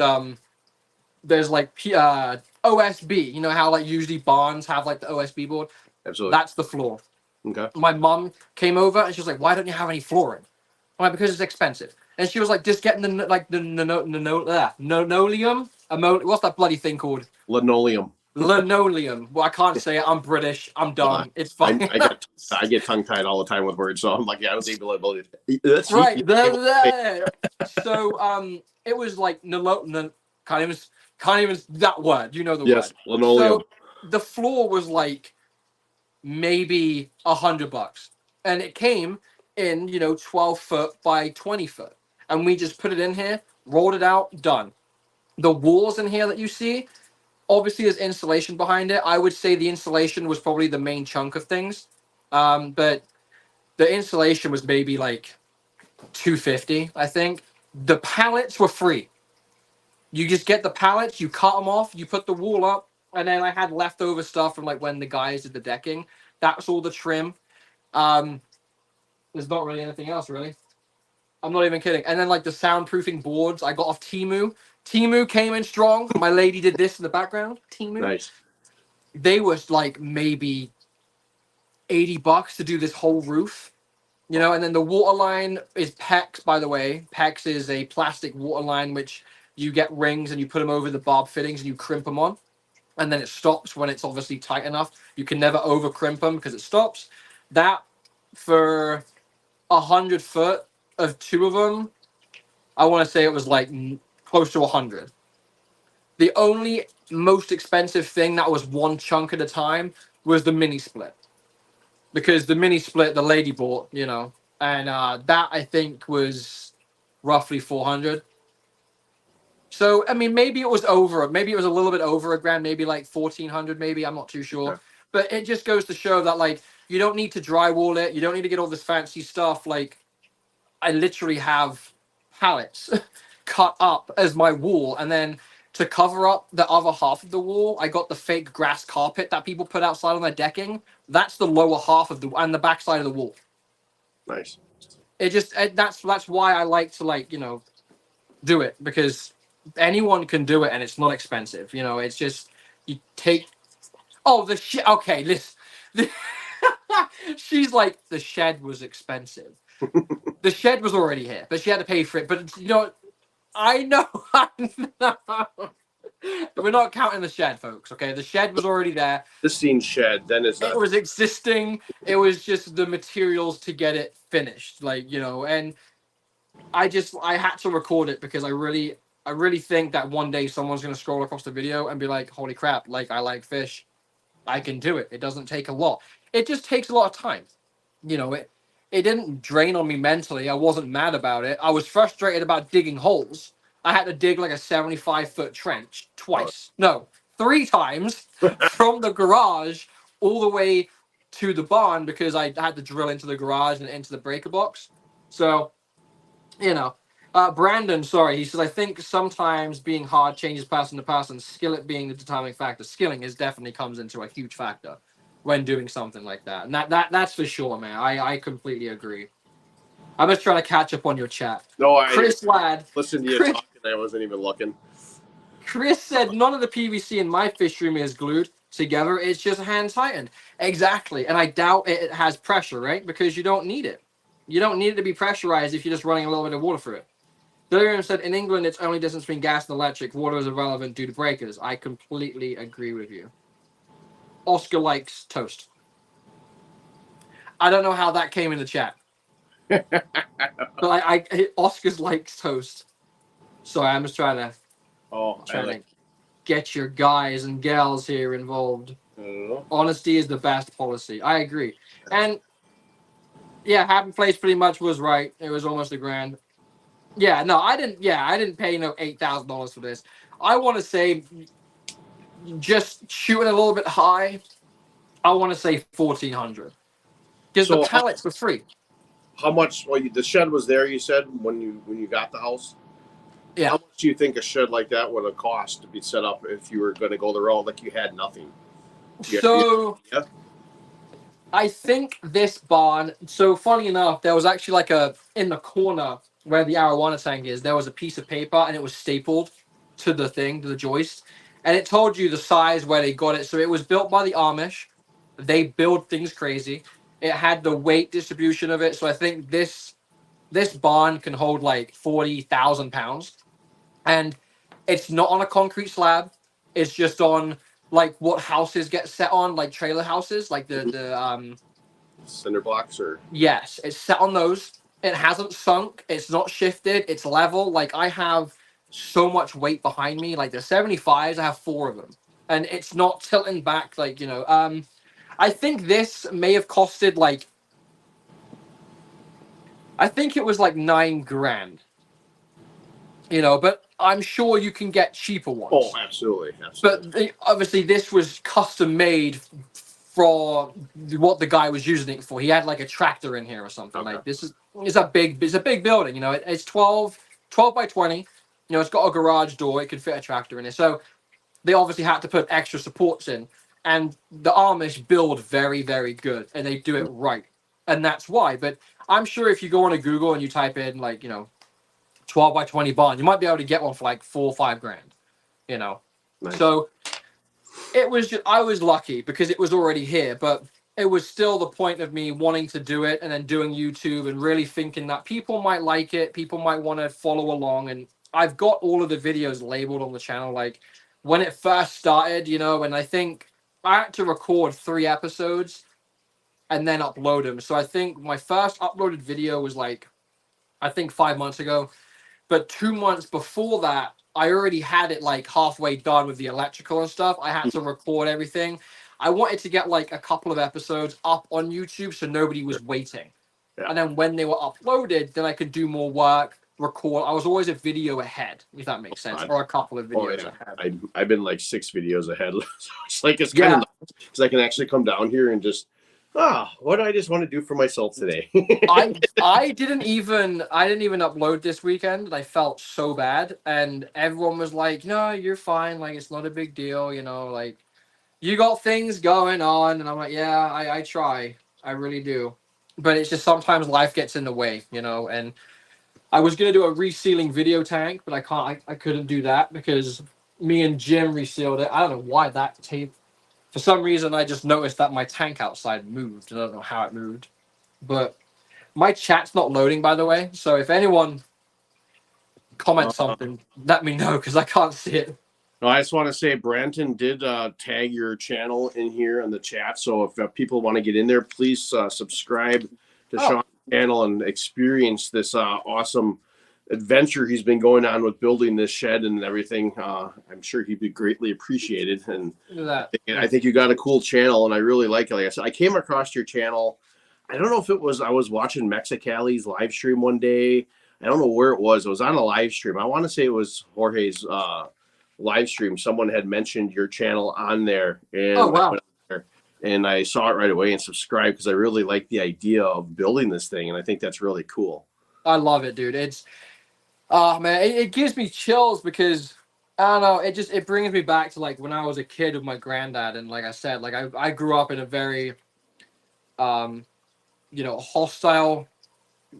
Speaker 2: there's like OSB. You know how like usually barns have like the OSB board.
Speaker 1: Absolutely.
Speaker 2: That's the floor.
Speaker 1: Okay.
Speaker 2: My mom came over and she was like, "Why don't you have any flooring?" I'm like, "Because it's expensive." And she was like, "Just getting the linoleum. What's that bloody thing called?
Speaker 1: Linoleum.
Speaker 2: Linoleum. Well, I can't say it. I'm British. I'm dumb. It's fine.
Speaker 1: I get tongue tied all the time with words, so I'm like, yeah, I don't think that's
Speaker 2: Right. There. So it was like can't even that word. You know the
Speaker 1: Yes,
Speaker 2: word.
Speaker 1: linoleum.
Speaker 2: So the floor was like maybe $100, and it came in 12 foot by 20 foot, and we just put it in here, rolled it out, done. The walls in here that you see, obviously there's insulation behind it. I would say the insulation was probably the main chunk of things, but the insulation was maybe like $250, I think. The pallets were free. You just get the pallets, you cut them off, you put the wall up, and then I had leftover stuff from like when the guys did the decking. That's all the trim. There's not really anything else, really. I'm not even kidding. And then like the soundproofing boards I got off Temu. Temu came in strong. My lady did this in the background. Temu.
Speaker 1: Nice.
Speaker 2: They was like maybe $80 to do this whole roof. And then the water line is PEX, by the way. PEX is a plastic water line which you get rings and you put them over the barb fittings and you crimp them on. And then it stops when it's obviously tight enough. You can never over crimp them because it stops. That for 100 foot of two of them, I want to say it was like close to 100. The only most expensive thing that was one chunk at a time was the mini split. Because the mini split the lady bought, and that I think was roughly 400. So I mean, maybe it was a little bit over $1,000, maybe like 1,400, maybe, I'm not too sure.
Speaker 1: Okay.
Speaker 2: But it just goes to show that like you don't need to drywall it, you don't need to get all this fancy stuff. Like I literally have pallets cut up as my wall, and then to cover up the other half of the wall, I got the fake grass carpet that people put outside on their decking. That's the lower half of and the back side of the wall.
Speaker 1: Nice.
Speaker 2: That's why I like to do it, because anyone can do it and it's not expensive. It's just you take. Oh, the shit. Okay, listen. She's like, the shed was expensive. The shed was already here, but she had to pay for it. But I know. We're not counting the shed, folks. Okay, the shed was already there.
Speaker 1: This scene shed, then is
Speaker 2: It was existing. It was just the materials to get it finished, and I had to record it because I really think that one day someone's gonna scroll across the video and be like, "Holy crap! Like I like fish, I can do it. It doesn't take a lot. It just takes a lot of time. It didn't drain on me mentally. I wasn't mad about it. I was frustrated about digging holes. I had to dig like a 75-foot trench twice. No, 3 times from the garage all the way to the barn because I had to drill into the garage and into the breaker box. So, you know, Brandon, sorry, he says, I think sometimes being hard changes person to person, skillet being the determining factor. Skilling is definitely comes into a huge factor when doing something like that. And that's for sure, man. I completely agree. I'm just trying to catch up on your chat.
Speaker 1: No,
Speaker 2: Chris Ladd.
Speaker 1: listened to you
Speaker 2: Chris,
Speaker 1: talking. I wasn't even looking.
Speaker 2: Chris said none of the PVC in my fish room is glued together. It's just hand tightened. Exactly. And I doubt it has pressure, right? Because you don't need it. You don't need it to be pressurized if you're just running a little bit of water through it. William said in England, it's only distance between gas and electric. Water is irrelevant due to breakers. I completely agree with you. Oscar likes toast. I don't know how that came in the chat. But Oscar's likes toast. Sorry, I'm just trying to get your guys and gals here involved. Honesty is the best policy. I agree. And yeah, Happy Place pretty much was right. It was almost $1,000. Yeah, no, I didn't pay $8,000 for this. I want to say, just shooting a little bit high, I want to say $1,400 because the pallets were free.
Speaker 1: How much? Well, the shed was there. You said when you got the house.
Speaker 2: Yeah.
Speaker 1: How much do you think a shed like that would have cost to be set up if you were going to go the road like you had nothing?
Speaker 2: So, I think this barn. So funny enough, there was actually in the corner where the arowana tank is, there was a piece of paper and it was stapled to the joist, and it told you the size where they got it. So it was built by the Amish. They build things crazy. It had the weight distribution of it. So I think this barn can hold like 40,000 pounds, and it's not on a concrete slab. It's just on like what houses get set on, like trailer houses, like the
Speaker 1: cinder blocks or
Speaker 2: yes, it's set on those. It hasn't sunk. It's not shifted. It's level. Like I have so much weight behind me. Like the 75s, I have 4 of them, and it's not tilting back. I think this may have costed I think it was like $9,000. But I'm sure you can get cheaper ones.
Speaker 1: Oh, absolutely.
Speaker 2: But obviously, this was custom made for what the guy was using it for. He had like a tractor in here or something.
Speaker 1: Okay.
Speaker 2: Like it's a big building. It's 12 by 20. It's got a garage door. It could fit a tractor in it. So they obviously had to put extra supports in. And the Amish build very, very good, and they do it right. And that's why. But I'm sure if you go on a Google and you type in 12 by 20 barn, you might be able to get one for like $4 or $5,000.
Speaker 1: Nice.
Speaker 2: So it was I was lucky because it was already here, but it was still the point of me wanting to do it and then doing YouTube and really thinking that people might like it, people might want to follow along. And I've got all of the videos labeled on the channel. Like when it first started, and I think I had to record 3 episodes and then upload them. So I think my first uploaded video was I think 5 months ago. But 2 months before that, I already had it like halfway done with the electrical and stuff. I had to record everything. I wanted to get like a couple of episodes up on YouTube so nobody was waiting. Yeah. And then when they were uploaded, then I could do more work, record. I was always a video ahead, if that makes sense, or a couple of videos ahead.
Speaker 1: I've been like 6 videos ahead. So it's kind of because I can actually come down here and just what do I just want to do for myself today?
Speaker 2: I didn't even upload this weekend, and I felt so bad. And everyone was like, "No, you're fine. Like it's not a big deal. Like you got things going on." And I'm like, "Yeah, I try. I really do." But it's just sometimes life gets in the way, And I was gonna do a resealing video tank, but I couldn't do that because me and Jim resealed it. I don't know why that tape. For some reason, I just noticed that my tank outside moved. I don't know how it moved. But my chat's not loading, by the way. So if anyone comments something, let me know because I can't see it.
Speaker 1: No, I just want to say Branton did tag your channel in here in the chat. So if people want to get in there, please subscribe to Sean's channel and experience this awesome adventure he's been going on with building this shed and everything. I'm sure he'd be greatly appreciated. And I think you got a cool channel, and I really like it. Like I said, I came across your channel. I don't know if I was watching Mexicali's live stream one day. I don't know where it was. It was on a live stream. I want to say it was Jorge's live stream, someone had mentioned your channel on there, and
Speaker 2: Oh, wow.
Speaker 1: I went there and I saw it right away and subscribed because I really like the idea of building this thing, and I think that's really cool.
Speaker 2: I love it, dude. It's man, it gives me chills because I don't know, it brings me back to like when I was a kid with my granddad, and like I said, like I grew up in a very hostile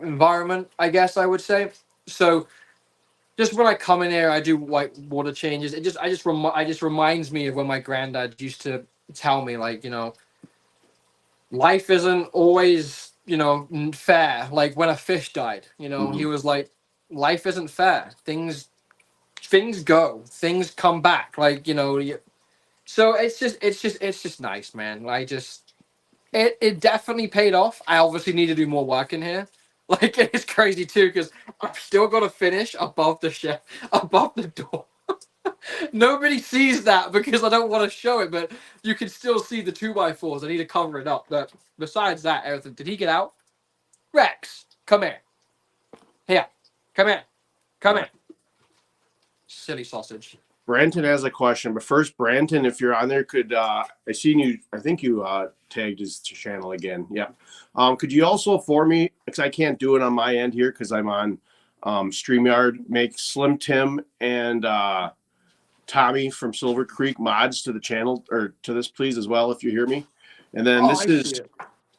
Speaker 2: environment, I guess I would say. So just when I come in here, I do like water changes. I just reminds me of when my granddad used to tell me, like, life isn't always, fair. Like when a fish died, he was like, life isn't fair. Things go, things come back. Like, so it's just nice, man. It definitely paid off. I obviously need to do more work in here. Like it's crazy too, because I've still got to finish above the chef, above the door. Nobody sees that because I don't want to show it, but you can still see the 2x4s. I need to cover it up. But besides that, everything. Did he get out? Rex, come here. Here, come here. Come here. Silly sausage.
Speaker 1: Branton has a question, but first, Branton, if you're on there, could I seen you? I think you tagged his channel again. Yeah. Could you also for me, because I can't do it on my end here because I'm on StreamYard, make Slim Tim and Tommy from Silver Creek mods to the channel or to this, please, as well, if you hear me. And then
Speaker 2: I see it.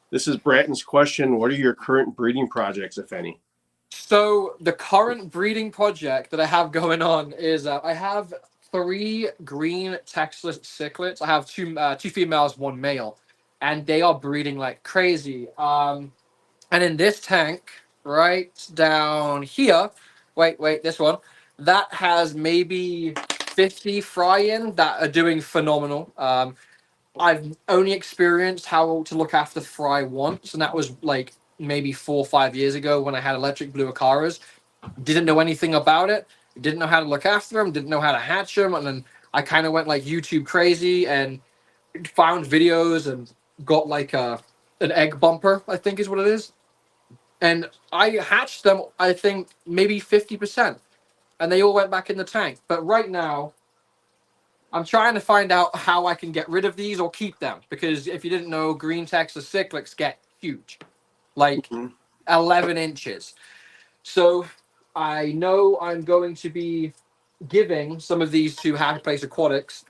Speaker 1: this is Branton's question. What are your current breeding projects, if any?
Speaker 2: So the current breeding project that I have going on is I have 3 green Texas cichlids. I have two females, 1 male, and they are breeding like crazy. And in this tank, right down here, wait, this one, that has maybe 50 fry-in that are doing phenomenal. I've only experienced how to look after fry once, and that was like maybe 4 or 5 years ago when I had electric blue acaras. Didn't know anything about it. Didn't know how to look after them. Didn't know how to hatch them. And then I kind of went like YouTube crazy and found videos and got like an egg bumper, I think is what it is. And I hatched them, I think maybe 50%, and they all went back in the tank. But right now, I'm trying to find out how I can get rid of these or keep them, because if you didn't know, green Texas cichlids get huge, like 11 inches. So I know I'm going to be giving some of these to Happy Place Aquatics.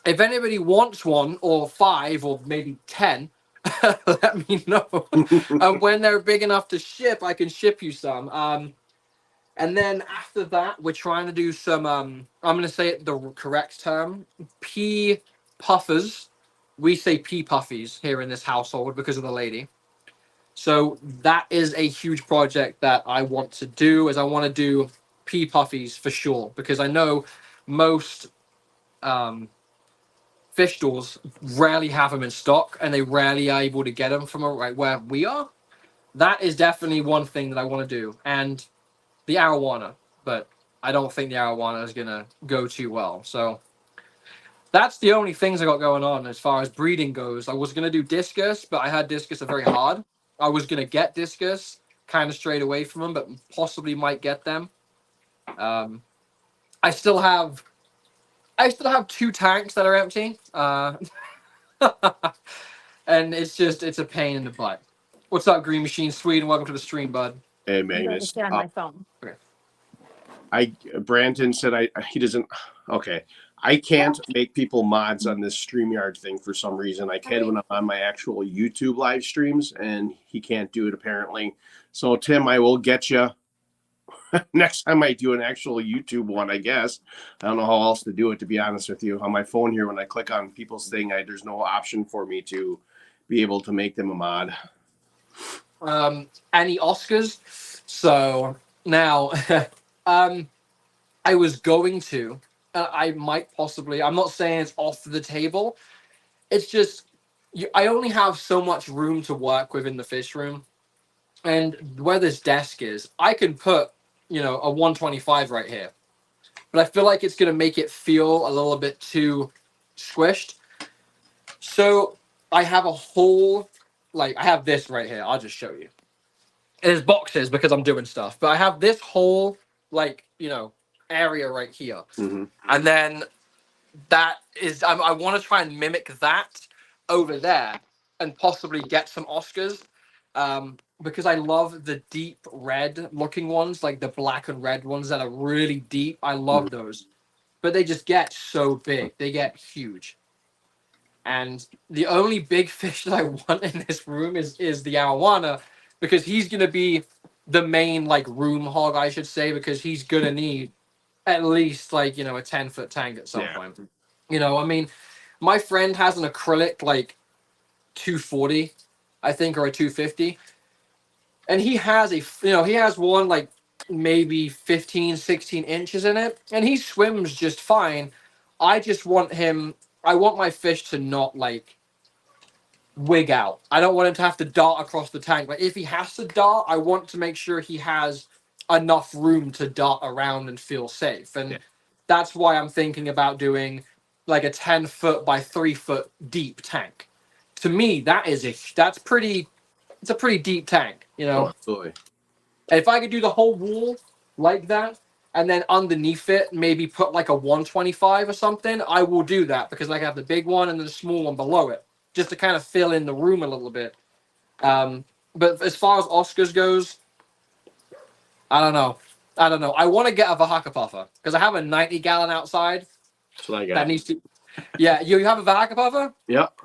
Speaker 2: If anybody wants one, or 5, or maybe 10, let me know. And when they're big enough to ship, I can ship you some. And then after that, we're trying to do some, I'm going to say it the correct term, pea puffers. We say pea puffies here in this household because of the lady. So that is a huge project that I want to do, is I want to do pea puffies for sure, because I know most fish stores rarely have them in stock, and they rarely are able to get them from right where we are. That is definitely one thing that I want to do. And the arowana, but I don't think the arowana is going to go too well. So that's the only things I got going on as far as breeding goes. I was going to do discus, but I had discus are very hard. I was going to get discus, kind of strayed away from them, but possibly might get them. I still have 2 tanks that are empty. And it's a pain in the butt. What's up, Green Machine Sweden? Welcome to the stream, bud.
Speaker 1: Hey,
Speaker 3: I'm going to
Speaker 1: Magnus.
Speaker 3: sit on my phone.
Speaker 1: Branton said he doesn't. Okay, I can't make people mods on this StreamYard thing for some reason. I can when I'm on my actual YouTube live streams, and he can't do it apparently. So Tim, I will get you next time I do an actual YouTube one. I guess I don't know how else to do it, to be honest with you. On my phone here, when I click on people's thing, there's no option for me to be able to make them a mod.
Speaker 2: Any Oscars? So now, I was going to. I might possibly. I'm not saying it's off the table. It's just I only have so much room to work with in the fish room, and where this desk is, I can put a 125 right here, but I feel like it's gonna make it feel a little bit too squished. So I have a whole I have this right here. I'll just show you. There's boxes because I'm doing stuff, but I have this whole area right here.
Speaker 1: Mhm.
Speaker 2: And then that is, I want to try and mimic that over there and possibly get some Oscars. Because I love the deep red looking ones, like the black and red ones that are really deep. I love those. But they just get so big. They get huge. And the only big fish that I want in this room is the arowana, because he's gonna be the main like room hog, I should say, because he's gonna need at least like, you know, a 10-foot tank at some point. You know, I mean, my friend has an acrylic like 240, I think, or a 250, and he has he has one like maybe 15, 16 inches in it, and he swims just fine. I just want him. I want my fish to not like wig out. I don't want him to have to dart across the tank. Like if he has to dart, I want to make sure he has enough room to dart around and feel safe. And that's why I'm thinking about doing like a 10-foot by 3-foot deep tank. To me, that's pretty. It's a pretty deep tank, you know.
Speaker 1: Oh, absolutely.
Speaker 2: And if I could do the whole wall like that, and then underneath it maybe put like a 125 or something, I will do that, because I have the big one and then the small one below it, just to kind of fill in the room a little bit. But as far as Oscars goes, I don't know. I want to get a Vahaka puffer because I have a 90-gallon outside.
Speaker 1: That's what I got.
Speaker 2: That needs to. Yeah, you have a Vahaka puffer?
Speaker 1: Yep.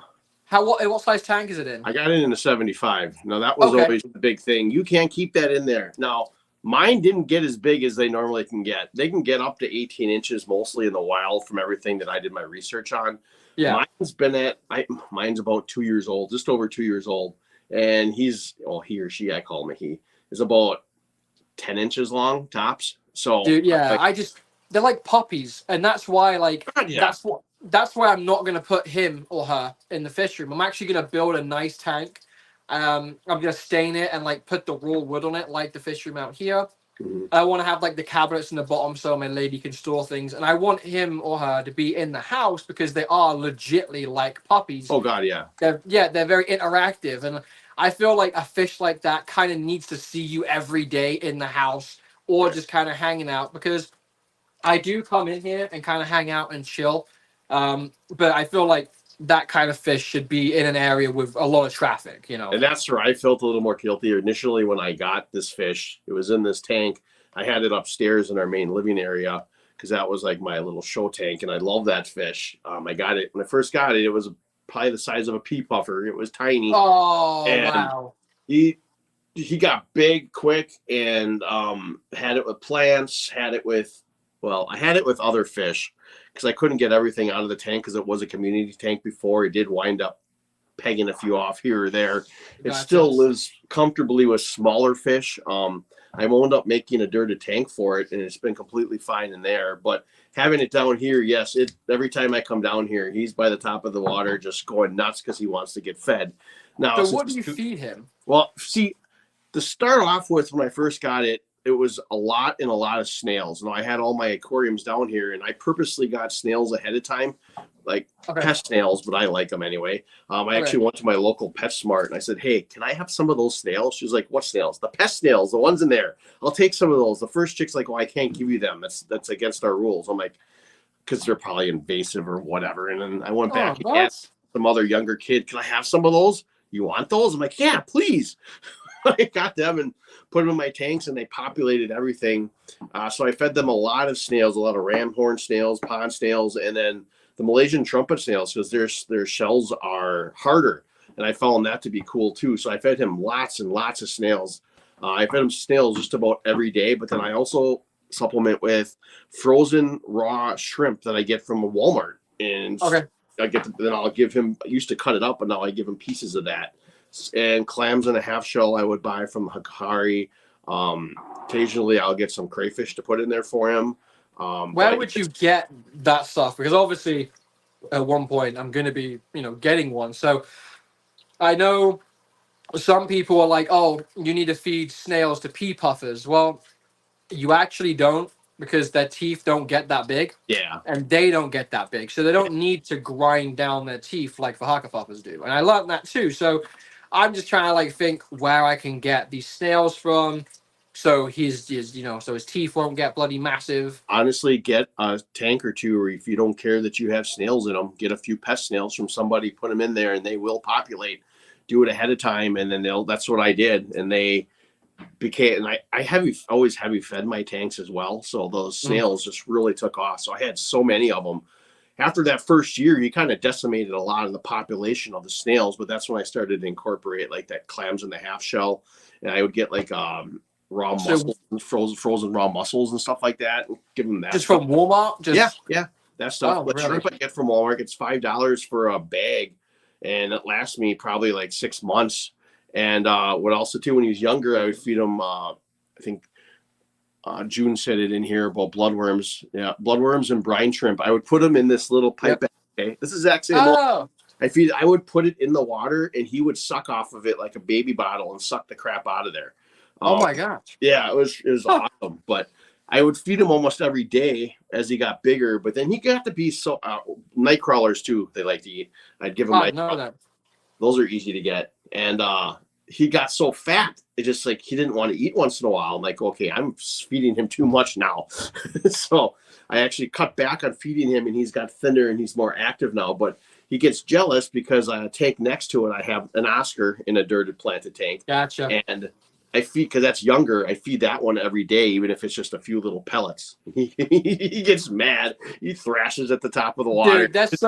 Speaker 2: What size tank is it in?
Speaker 1: I got it in a 75. Now that was always the big thing. You can't keep that in there. Now mine didn't get as big as they normally can get. They can get up to 18 inches mostly in the wild from everything that I did my research on.
Speaker 2: Yeah.
Speaker 1: Mine's about 2 years old, just over 2 years old. And he or she, I call him a he, is about 10 inches long tops. So
Speaker 2: dude, yeah, they're like puppies, and that's why that's why I'm not gonna put him or her in the fish room. I'm actually gonna build a nice tank. I'm gonna stain it and like put the raw wood on it, like the fish room out here.
Speaker 1: Mm-hmm.
Speaker 2: I want to have like the cabinets in the bottom so my lady can store things, and I want him or her to be in the house because they are legitly like puppies.
Speaker 1: Oh God, yeah.
Speaker 2: They're very interactive, and I feel like a fish like that kind of needs to see you every day in the house or just kind of hanging out, because I do come in here and kind of hang out and chill. But I feel like that kind of fish should be in an area with a lot of traffic, you know.
Speaker 1: And that's where I felt a little more guilty initially when I got this fish. It was in this tank. I had it upstairs in our main living area because that was like my little show tank, and I love that fish. I got it when I first got it. It was probably the size of a pea puffer. It was tiny.
Speaker 2: Oh,
Speaker 1: and
Speaker 2: wow.
Speaker 1: He got big quick, and had it with plants, I had it with other fish because I couldn't get everything out of the tank because it was a community tank before. It did wind up pegging a few off here or there. It still lives comfortably with smaller fish. I wound up making a dirted tank for it, and it's been completely fine in there. But having it down here, yes, every time I come down here, he's by the top of the water just going nuts because he wants to get fed. Now,
Speaker 2: So what do you feed him?
Speaker 1: Well, see, to start off with, when I first got it, it was a lot of snails. Now I had all my aquariums down here, and I purposely got snails ahead of time, like pest snails, but I like them anyway. I actually went to my local PetSmart and I said, "Hey, can I have some of those snails?" She was like, "What snails?" "The pest snails, the ones in there. I'll take some of those." The first chick's like, "Oh, I can't give you them. That's against our rules." I'm like, because they're probably invasive or whatever. And then I went back and asked some other younger kid, "Can I have some of those? You want those?" I'm like, "Yeah, please." I got them and put them in my tanks, and they populated everything. So I fed them a lot of snails, a lot of ramhorn snails, pond snails, and then the Malaysian trumpet snails, because their shells are harder. And I found that to be cool too. So I fed him lots and lots of snails. I fed him snails just about every day, but then I also supplement with frozen raw shrimp that I get from a Walmart. And then I'll give him, I used to cut it up, but now I give him pieces of that. And clams in a half shell I would buy from Hikari. Occasionally I'll get some crayfish to put in there for him.
Speaker 2: Where would you get that stuff? Because obviously at one point I'm going to be, getting one. So I know some people are like, "Oh, you need to feed snails to pea puffers." Well, you actually don't, because their teeth don't get that big.
Speaker 1: Yeah.
Speaker 2: And they don't get that big. So they don't need to grind down their teeth like the Vahaka puffers do. And I learned that too. So I'm just trying to think where I can get these snails from so so his teeth won't get bloody massive.
Speaker 1: Honestly, get a tank or two, or if you don't care that you have snails in them, get a few pest snails from somebody, put them in there, and they will populate. Do it ahead of time, and then that's what I did, and they became. And I always heavy fed my tanks as well, so those snails just really took off. So I had so many of them. After that first year, you kind of decimated a lot of the population of the snails, but that's when I started to incorporate like that clams in the half shell, and I would get like raw mussels, frozen raw mussels and stuff like that, and give them that.
Speaker 2: Just
Speaker 1: stuff.
Speaker 2: from Walmart?
Speaker 1: Yeah, that stuff.
Speaker 2: Oh,
Speaker 1: But
Speaker 2: really?
Speaker 1: shrimp I get from Walmart, it's $5 for a bag, and it lasts me probably like 6 months. And what also too, when he was younger, I would feed him. I think June said it in here about bloodworms. Yeah, bloodworms and brine shrimp. I would put them in this little pipe bag. Okay, this is actually I would put it in the water, and he would suck off of it like a baby bottle and suck the crap out of there.
Speaker 2: Oh my gosh!
Speaker 1: Yeah, it was awesome. But I would feed him almost every day as he got bigger. But then he got to be so night crawlers too. They like to eat. I'd give him night crawlers. Those are easy to get, and he got so fat. It just like he didn't want to eat once in a while. I'm like, okay, I'm feeding him too much now. So I actually cut back on feeding him, and he's got thinner and he's more active now. But he gets jealous because I tank next to it. I have an Oscar in a dirted planted tank.
Speaker 2: Gotcha.
Speaker 1: And I feed, because that's younger, I feed that one every day, even if it's just a few little pellets. He gets mad. He thrashes at the top of the water.
Speaker 2: Dude, that's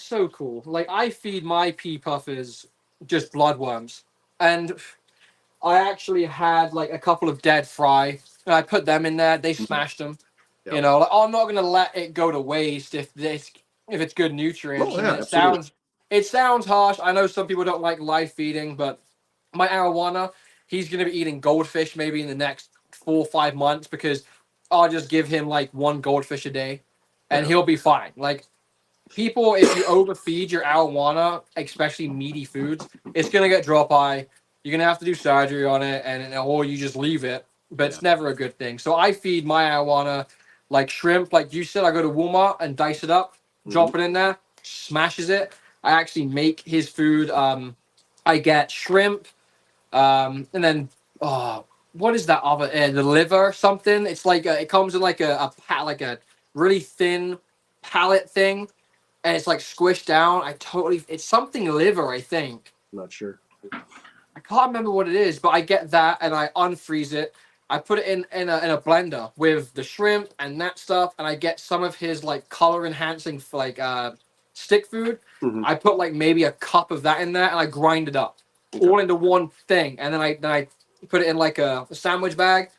Speaker 2: so cool. Like I feed my pea puffers just bloodworms, and I actually had like a couple of dead fry, and I put them in there. They smashed them. Yep. You know, like, I'm not gonna let it go to waste if it's good nutrients.
Speaker 1: Oh, yeah,
Speaker 2: it sounds harsh. I know some people don't like live feeding, but my arowana, he's gonna be eating goldfish maybe in the next 4 or 5 months, because I'll just give him like one goldfish a day, and he'll be fine. Like people, if you overfeed your arowana, especially meaty foods, it's gonna get drop eye. You're gonna have to do surgery on it, or you just leave it. But it's never a good thing. So I feed my arowana like shrimp, like you said. I go to Walmart and dice it up, drop it in there, smashes it. I actually make his food. I get shrimp, and then what is that other? The liver something. It's like it comes in like a really thin pallet thing, and it's like squished down. It's something liver, I think.
Speaker 1: I'm not sure.
Speaker 2: I can't remember what it is, but I get that and I unfreeze it. I put it in a blender with the shrimp and that stuff, and I get some of his like color enhancing like stick food. Mm-hmm. I put like maybe a cup of that in there, and I grind it up all into one thing, and then I put it in like a sandwich bag,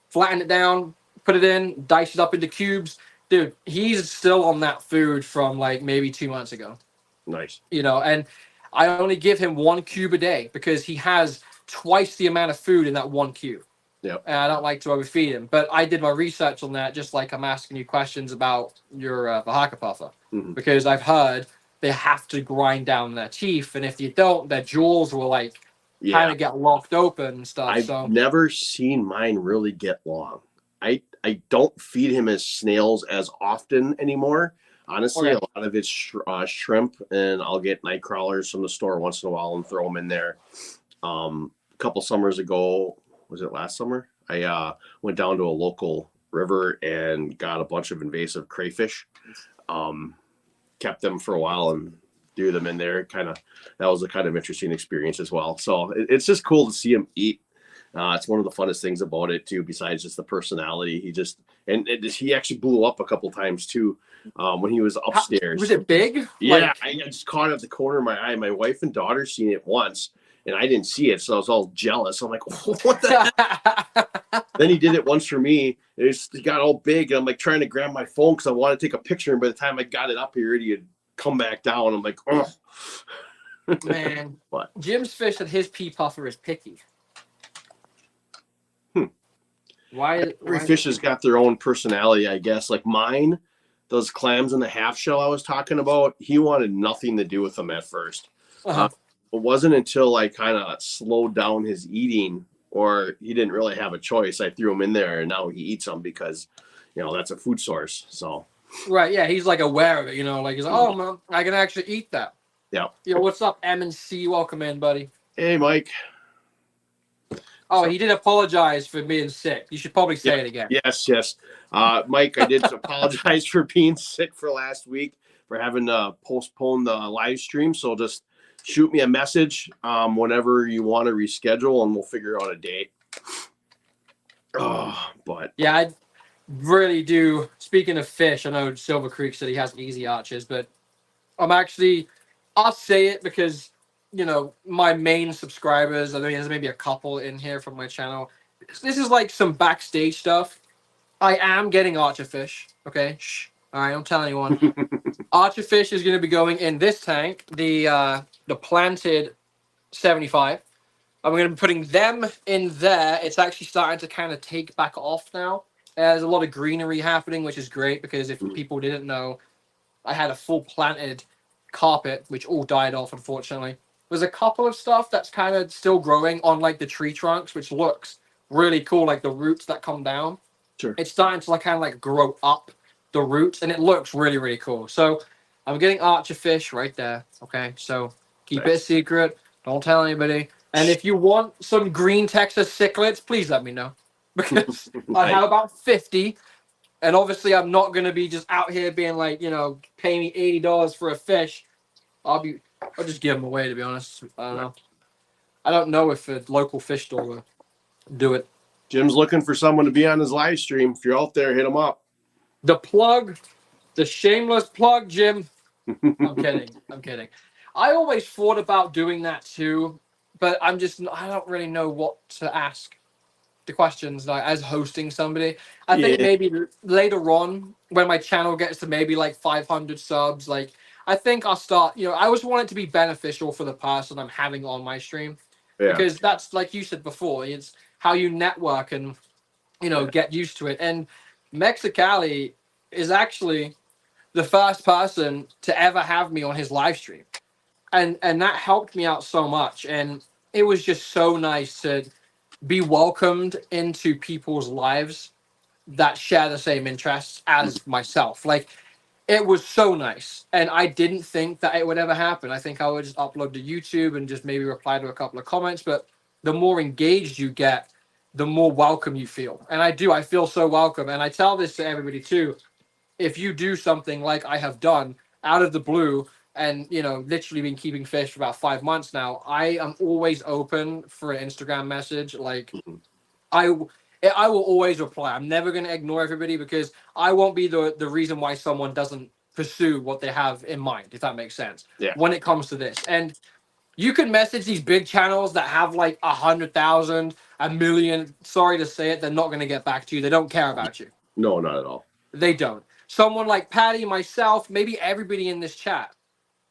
Speaker 2: flatten it down, put it in, dice it up into cubes. Dude, he's still on that food from like maybe 2 months ago.
Speaker 1: Nice.
Speaker 2: You know, and I only give him 1 cube a day because he has twice the amount of food in that 1 cube.
Speaker 1: Yeah.
Speaker 2: And I don't like to overfeed him. But I did my research on that, just like I'm asking you questions about your Bahaka puffer. Mm-hmm. Because I've heard they have to grind down their teeth. And if you don't, their jaws will like kind of get locked open and stuff.
Speaker 1: I've never seen mine really get long. I don't feed him as snails as often anymore. Honestly, a lot of it's shrimp, and I'll get night crawlers from the store once in a while and throw them in there. A couple summers ago, was it last summer? I went down to a local river and got a bunch of invasive crayfish. Kept them for a while and threw them in there. That was a kind of interesting experience as well. So it's just cool to see him eat. It's one of the funnest things about it too, besides just the personality. He actually blew up a couple times too when he was upstairs.
Speaker 2: Was it big?
Speaker 1: Yeah, I just caught it at the corner of my eye. My wife and daughter seen it once, and I didn't see it, so I was all jealous. I'm like, what the heck? Then he did it once for me. He got all big, and I'm like trying to grab my phone because I want to take a picture, and by the time I got it up here, he had come back down. I'm like, oh.
Speaker 2: Man.
Speaker 1: What?
Speaker 2: Jim's fish that his pea puffer is picky.
Speaker 1: Every fish has got their own personality, I guess. Like mine, those clams in the half shell I was talking about, he wanted nothing to do with them at first. It wasn't until I kind of slowed down his eating, or he didn't really have a choice. I threw him in there, and now he eats them because, that's a food source. So.
Speaker 2: Right, yeah, he's like aware of it, like he's like, oh, man, I can actually eat that.
Speaker 1: Yeah.
Speaker 2: What's up, M&C? Welcome in, buddy.
Speaker 1: Hey, Mike.
Speaker 2: Oh,
Speaker 1: So,
Speaker 2: he did apologize for being sick. You should probably say it again.
Speaker 1: yes. Mike, I did apologize for being sick for last week, for having to postpone the live stream. So just shoot me a message whenever you want to reschedule, and we'll figure out a date. But
Speaker 2: Yeah, I really do. Speaking of fish, I know Silver Creek said he has easy arches, but I'll say it because, my main subscribers, I mean, there's maybe a couple in here from my channel. This is like some backstage stuff. I am getting archer fish. Okay. Shh. All right. Don't tell anyone. Archer fish is going to be going in this tank, the planted 75. I'm going to be putting them in there. It's actually starting to kind of take back off now. There's a lot of greenery happening, which is great because if people didn't know, I had a full planted carpet, which all died off, unfortunately. There's a couple of stuff that's kind of still growing on like the tree trunks, which looks really cool, like the roots that come down.
Speaker 1: sure.
Speaker 2: It's starting to like kind of like grow up the roots, and it looks really, really cool. So I'm getting archer fish right there. Okay, so keep it a secret. Don't tell anybody. And if you want some green Texas cichlids, please let me know because I have about 50. And obviously, I'm not going to be just out here being like, pay me $80 for a fish. I'll just give them away, to be honest. I don't know. I don't know if a local fish store will do it.
Speaker 1: Jim's looking for someone to be on his live stream. If you're out there, hit him up.
Speaker 2: The plug, the shameless plug, Jim. I'm kidding. I always thought about doing that too, but I don't really know what to ask. The questions like as hosting somebody. I think maybe later on when my channel gets to maybe like 500 subs, like I think I'll start. I always want it to be beneficial for the person I'm having on my stream because that's like you said before. It's how you network and get used to it. And Mexicali is actually the first person to ever have me on his live stream, and that helped me out so much. And it was just so nice to be welcomed into people's lives that share the same interests as myself. Like, it was so nice. And I didn't think that it would ever happen. I think I would just upload to YouTube and just maybe reply to a couple of comments. But the more engaged you get, the more welcome you feel. And I feel so welcome. And I tell this to everybody too. If you do something like I have done out of the blue, and literally been keeping fish for about 5 months now, I am always open for an Instagram message. Like I will always reply. I'm never going to ignore everybody because I won't be the reason why someone doesn't pursue what they have in mind, if that makes sense.
Speaker 1: Yeah.
Speaker 2: When it comes to this, and you can message these big channels that have like 100,000, a million. Sorry to say it, they're not going to get back to you. They don't care about you.
Speaker 1: No, not at all.
Speaker 2: They don't. Someone like Patty, myself, maybe everybody in this chat,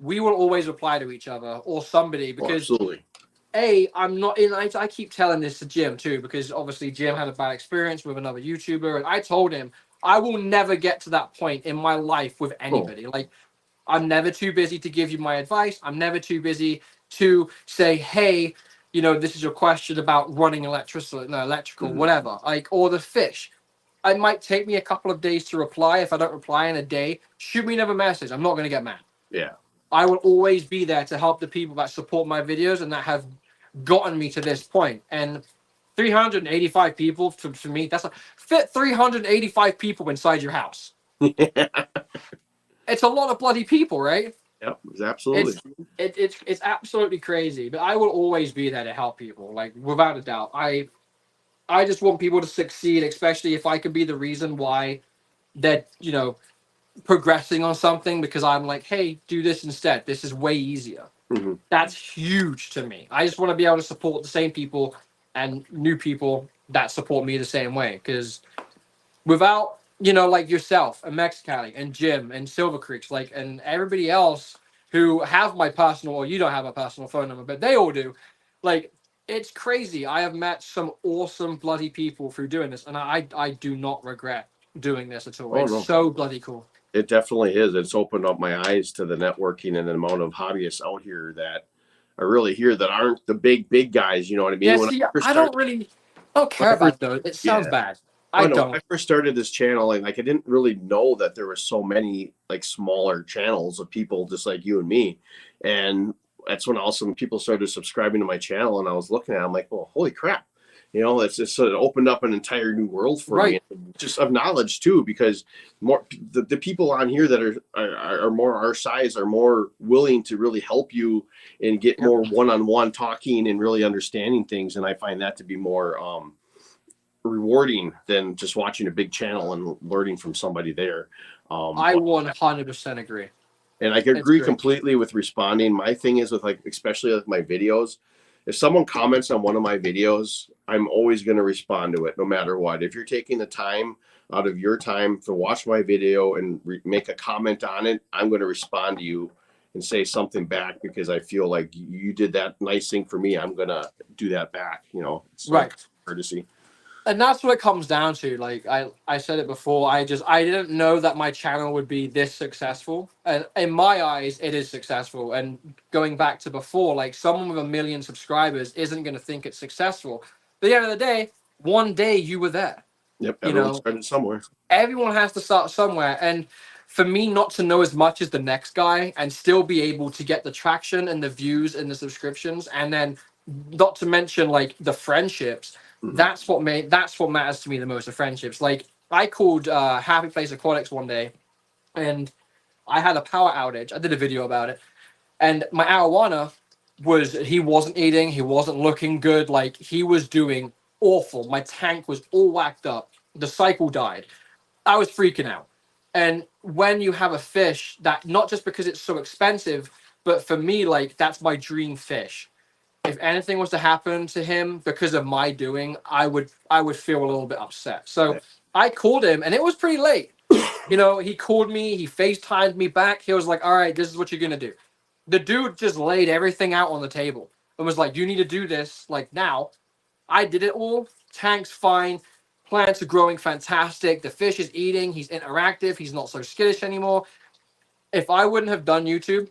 Speaker 2: we will always reply to each other or somebody because
Speaker 1: absolutely.
Speaker 2: I'm not in. I keep telling this to Jim too because obviously Jim had a bad experience with another YouTuber, and I told him I will never get to that point in my life with anybody. Like, I'm never too busy to give you my advice. I'm never too busy to say, hey, this is your question about running electrical, whatever, like, or the fish. It might take me a couple of days to reply. If I don't reply in a day, shoot me another message. I'm not going to get mad.
Speaker 1: Yeah.
Speaker 2: I will always be there to help the people that support my videos and that have gotten me to this point. And 385 people, for me, that's fit 385 people inside your house. It's a lot of bloody people, right?
Speaker 1: Yep, absolutely.
Speaker 2: It's absolutely crazy. But I will always be there to help people, like, without a doubt. I just want people to succeed, especially if I could be the reason why they're, progressing on something because I'm like, hey, do this instead. This is way easier.
Speaker 1: Mm-hmm.
Speaker 2: That's huge to me. I just want to be able to support the same people and new people that support me the same way. Because without, like yourself and Mexicali and Jim and Silver Creeks, like, and everybody else who have my personal, or you don't have a personal phone number, but they all do. Like, it's crazy. I have met some awesome bloody people through doing this, and I do not regret doing this at all. It's so bloody cool.
Speaker 1: It definitely is. It's opened up my eyes to the networking and the amount of hobbyists out here that are really here that aren't the big guys. You know what I mean?
Speaker 2: Yeah, see, I don't care about those. It sounds bad. I don't.
Speaker 1: When I first started this channel, and like I didn't really know that there were so many like smaller channels of people just like you and me. And that's when all of a sudden people started subscribing to my channel, and I was looking at it, I'm like, well, holy crap. You know, it's just sort of opened up an entire new world for me,
Speaker 2: Right.
Speaker 1: just of knowledge too, because more the people on here that are more our size are more willing to really help you and get
Speaker 2: Yep.
Speaker 1: more one-on-one talking and really understanding things. And I find that to be more rewarding than just watching a big channel and learning from somebody there.
Speaker 2: I 100% agree.
Speaker 1: And I
Speaker 2: It's
Speaker 1: agree
Speaker 2: great.
Speaker 1: completely with responding. My thing is with, like, especially with my videos, if someone comments on one of my videos, I'm always going to respond to it no matter what. If you're taking the time out of your time to watch my video and make a comment on it, I'm going to respond to you and say something back, because I feel like you did that nice thing for me. I'm going to do that back. You know, it's
Speaker 2: Right.
Speaker 1: courtesy.
Speaker 2: And that's what it comes down to. Like I said it before, I didn't know that my channel would be this successful. And in my eyes, it is successful. And going back to before, like someone with 1 million subscribers isn't going to think it's successful. But at the end of the day, one day you were there.
Speaker 1: Yep.
Speaker 2: You
Speaker 1: Everyone
Speaker 2: know,
Speaker 1: started somewhere.
Speaker 2: everyone has to start somewhere. And for me not to know as much as the next guy and still be able to get the traction and the views and the subscriptions, and then not to mention like the friendships,
Speaker 1: Mhm.
Speaker 2: that's what matters to me the most, the friendships. Like I called Happy Place Aquatics one day, and I had a power outage. I did a video about it, and my arowana he wasn't eating, he wasn't looking good, like he was doing awful. My tank was all whacked up, the cycle died. I was freaking out. And when you have a fish that, not just because it's so expensive, but for me, like that's my dream fish. If anything was to happen to him because of my doing, I would feel a little bit upset. So I called him, and it was pretty late. You know, he called me, he FaceTimed me back. He was like, "All right, this is what you're gonna do." The dude just laid everything out on the table and was like, "You need to do this like now." I did it all. Tank's fine. Plants are growing fantastic. The fish is eating. He's interactive. He's not so skittish anymore. If I wouldn't have done YouTube,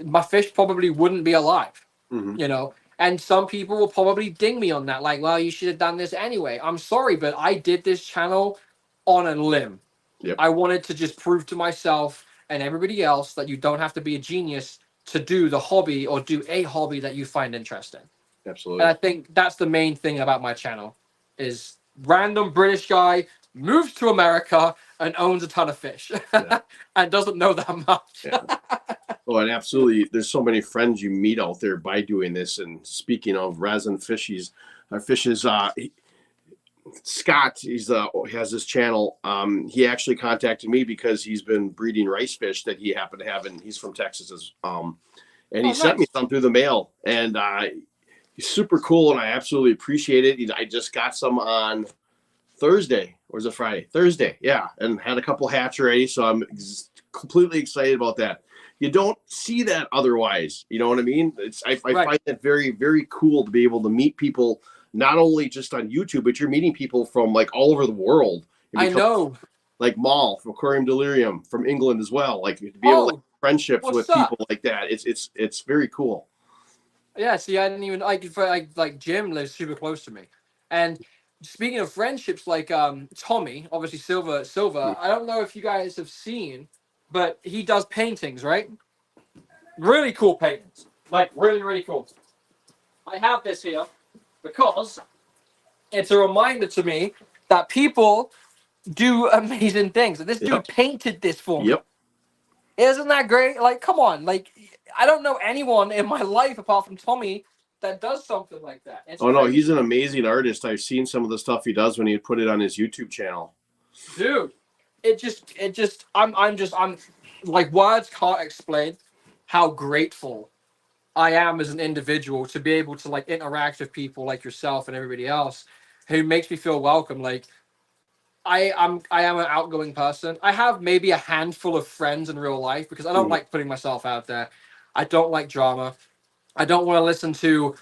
Speaker 2: my fish probably wouldn't be alive.
Speaker 1: Mhm.
Speaker 2: You know, and some people will probably ding me on that, like, "Well, you should have done this anyway." I'm sorry, but I did this channel on a limb.
Speaker 1: Yep.
Speaker 2: I wanted to just prove to myself and everybody else that you don't have to be a genius to do the hobby or do a hobby that you find interesting.
Speaker 1: Absolutely.
Speaker 2: And I think that's the main thing about my channel is random British guy moves to America and owns a ton of fish
Speaker 1: Yeah.
Speaker 2: and doesn't know that much.
Speaker 1: Yeah. Oh, and absolutely. There's so many friends you meet out there by doing this. And speaking of resin fishies, our fishes, Scott, he has this channel. He actually contacted me because he's been breeding rice fish that he happened to have, and he's from Texas. And he sent me
Speaker 2: Nice.
Speaker 1: some through the mail, and he's super cool, and I absolutely appreciate it. I just got some on Thursday, or is it Friday? Thursday, yeah, and had a couple hatch already, so I'm completely excited about that. You don't see that otherwise, you know what I mean? I find that very, very cool to be able to meet people not only just on YouTube, but you're meeting people from like all over the world.
Speaker 2: I know.
Speaker 1: Like Maul from Aquarium Delirium from England as well. Like to be able to friendships with people like that. It's very cool.
Speaker 2: Yeah, see, I didn't even like Jim lives super close to me, and speaking of friendships, like Tommy, obviously Silver. I don't know if you guys have seen, but he does paintings, right? Really cool paintings, like really really cool. I have this here because it's a reminder to me that people do amazing things. And this dude painted this for me.
Speaker 1: Yep.
Speaker 2: Isn't that great? Like, come on. Like, I don't know anyone in my life apart from Tommy that does something like that. It's
Speaker 1: no,
Speaker 2: crazy.
Speaker 1: he's an amazing artist. I've seen some of the stuff he does when he put it on his YouTube channel.
Speaker 2: Dude, I'm like, words can't explain how grateful I am as an individual to be able to like interact with people like yourself and everybody else who makes me feel welcome. Like, I am an outgoing person. I have maybe a handful of friends in real life because I don't like putting myself out there. I don't like drama. I don't want to listen to,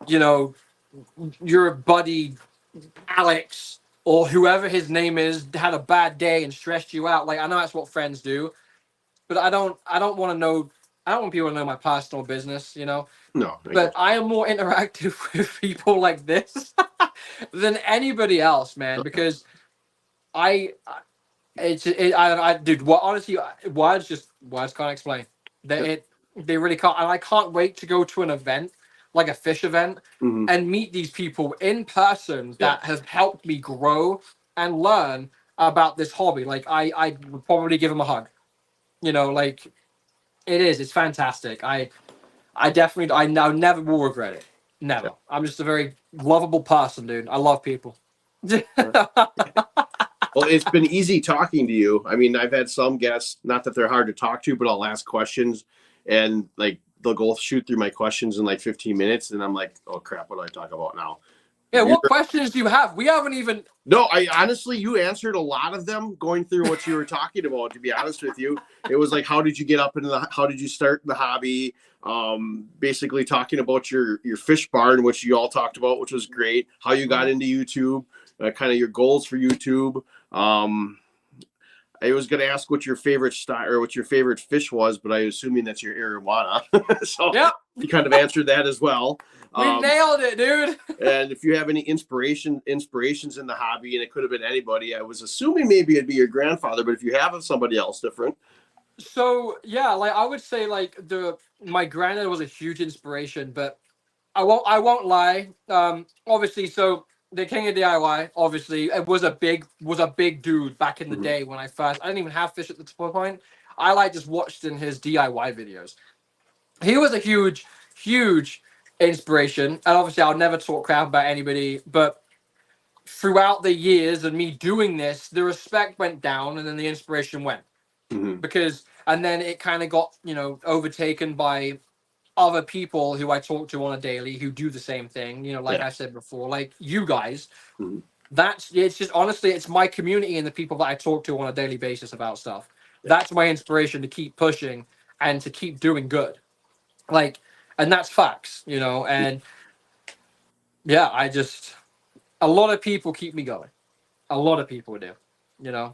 Speaker 2: you know, your buddy Alex or whoever his name is had a bad day and stressed you out. Like, I know that's what friends do, but I don't want to know. I don't want people to know my personal business, you know.
Speaker 1: No,
Speaker 2: but I am more interactive with people like this than anybody else, man, because I dude, what honestly, words can't explain. They really can't, and I can't wait to go to an event like a fish event and meet these people in person that have helped me grow and learn about this hobby. Like I would probably give them a hug. You know, like it's fantastic. I definitely, I now never will regret it. Never.
Speaker 1: Yeah.
Speaker 2: I'm just a very lovable person, dude. I love people.
Speaker 1: Well, it's been easy talking to you. I mean, I've had some guests, not that they're hard to talk to, but I'll ask questions and like they'll go shoot through my questions in like 15 minutes. And I'm like, oh crap, what do I talk about now?
Speaker 2: Yeah, what questions do you have? We haven't even.
Speaker 1: No, I honestly, you answered a lot of them going through what you were talking about, to be honest with you. It was like, how did you get up into how did you start the hobby? Basically talking about your fish barn, which you all talked about, which was great. How you got into YouTube, kind of your goals for YouTube. I was going to ask what your favorite style or what your favorite fish was, but I'm assuming that's your arowana. So
Speaker 2: Yep.
Speaker 1: You kind of answered that as well.
Speaker 2: We nailed it, dude.
Speaker 1: And if you have any inspirations in the hobby, and it could have been anybody, I was assuming maybe it'd be your grandfather, but if you have somebody else different.
Speaker 2: So yeah, like I would say like my granddad was a huge inspiration, but I won't lie. Obviously, so the king of DIY, obviously, it was a big dude back in the day when I didn't even have fish at the point. I like just watched in his DIY videos. He was a huge inspiration, and obviously I'll never talk crap about anybody, but throughout the years of me doing this, the respect went down and then the inspiration went. Because and then it kind of got, overtaken by other people who I talk to on a daily who do the same thing, like I said before, like you guys. It's just honestly, it's my community and the people that I talk to on a daily basis about stuff. That's my inspiration to keep pushing and to keep doing good. And that's facts, and a lot of people keep me going. A lot of people do,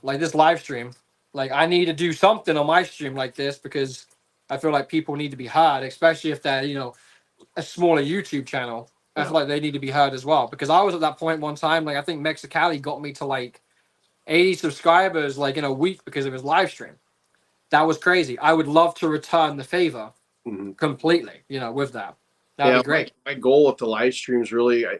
Speaker 2: like this live stream. Like I need to do something on my stream like this because I feel like people need to be heard, especially if they're, a smaller YouTube channel. I feel like they need to be heard as well. Because I was at that point one time, like I think Mexicali got me to like 80 subscribers like in a week because of his live stream. That was crazy. I would love to return the favor completely, with that. That'd be great.
Speaker 1: My goal with the live streams really, I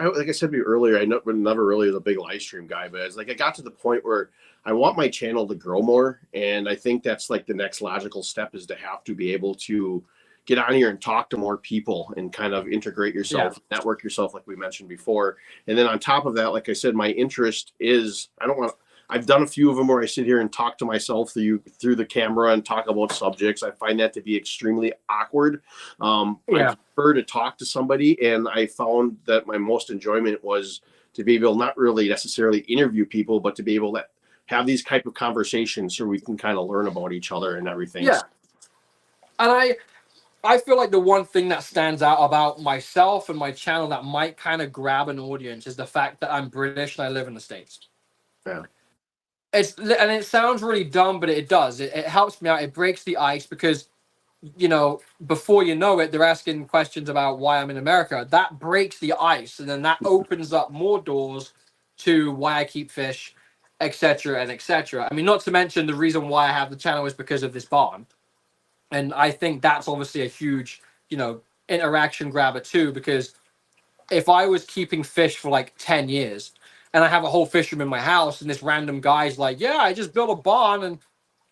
Speaker 1: like I said to you earlier, I never really was a big live stream guy, but it's like I got to the point where I want my channel to grow more. And I think that's like the next logical step is to have to be able to get on here and talk to more people and kind of integrate yourself, network yourself, like we mentioned before. And then on top of that, like I said, my interest is, I've done a few of them where I sit here and talk to myself through the camera and talk about subjects. I find that to be extremely awkward. I prefer to talk to somebody, and I found that my most enjoyment was to be able not really necessarily interview people, but to be able to have these type of conversations so we can kind of learn about each other and everything.
Speaker 2: Yeah. And I feel like the one thing that stands out about myself and my channel that might kind of grab an audience is the fact that I'm British and I live in the States.
Speaker 1: Yeah.
Speaker 2: And it sounds really dumb, but it does. It helps me out. It breaks the ice because, before you know it, they're asking questions about why I'm in America. That breaks the ice, and then that opens up more doors to why I keep fish, etc. and etc. I mean, not to mention the reason why I have the channel is because of this barn. And I think that's obviously a huge, interaction grabber too, because if I was keeping fish for like 10 years and I have a whole fish room in my house and this random guy's like, yeah, I just built a barn and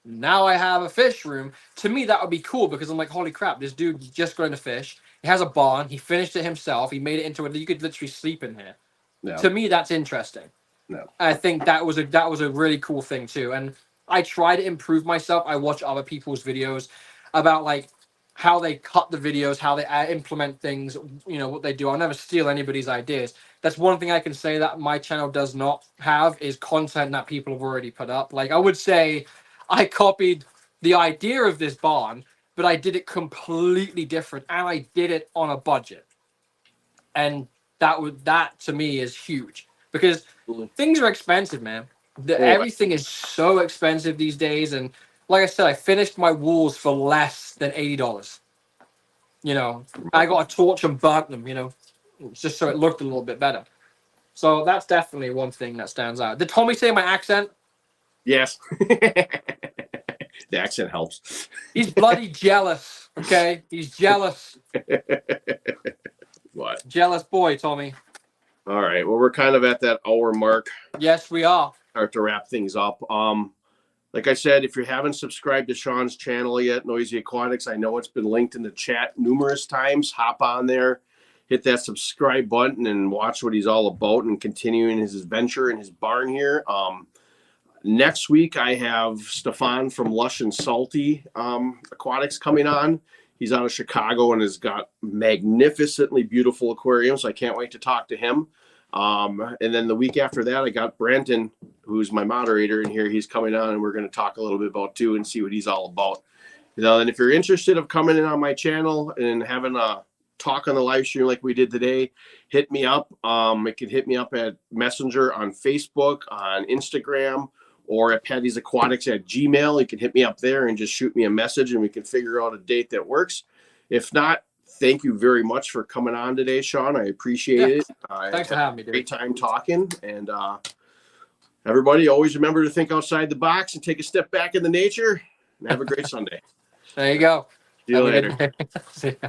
Speaker 2: now I have a fish room. To me, that would be cool because I'm like, holy crap, this dude just got into fish. He has a barn. He finished it himself. He made it into you could literally sleep in here.
Speaker 1: Yeah.
Speaker 2: To me, that's interesting.
Speaker 1: No.
Speaker 2: I think that was a really cool thing too. And I try to improve myself. I watch other people's videos about like how they cut the videos, how they implement things, what they do. I'll never steal anybody's ideas. That's one thing I can say that my channel does not have is content that people have already put up. Like I would say I copied the idea of this barn, but I did it completely different and I did it on a budget. And that to me is huge because things are expensive, man. Everything is so expensive these days. And like I said, I finished my walls for less than $80. I got a torch and burnt them, just so it looked a little bit better. So that's definitely one thing that stands out. Did Tommy say my accent?
Speaker 1: Yes. The accent helps.
Speaker 2: He's bloody jealous. Okay, he's jealous.
Speaker 1: What?
Speaker 2: Jealous boy, Tommy.
Speaker 1: All right. Well, we're kind of at that hour mark.
Speaker 2: Yes, we are.
Speaker 1: Start to wrap things up. Like I said, if you haven't subscribed to Sean's channel yet, Noisy Aquatics, I know it's been linked in the chat numerous times. Hop on there, hit that subscribe button, and watch what he's all about and continuing his adventure in his barn here. Next week, I have Stefan from Lush and Salty Aquatics coming on. He's out of Chicago and has got magnificently beautiful aquariums. So I can't wait to talk to him. And then the week after that, I got Brenton, who's my moderator in here. He's coming on, and we're going to talk a little bit about too and see what he's all about. And if you're interested of coming in on my channel and having a talk on the live stream like we did today, hit me up. It can hit me up at Messenger on Facebook, on Instagram, or at Patty's Aquatics at Gmail. You can hit me up there and just shoot me a message, and we can figure out a date that works. If not, thank you very much for coming on today, Sean. I appreciate it.
Speaker 2: Thanks for having me, dude.
Speaker 1: Great time talking. And everybody, always remember to think outside the box and take a step back into nature. And have a great Sunday.
Speaker 2: There you go.
Speaker 1: See you later.
Speaker 2: See ya.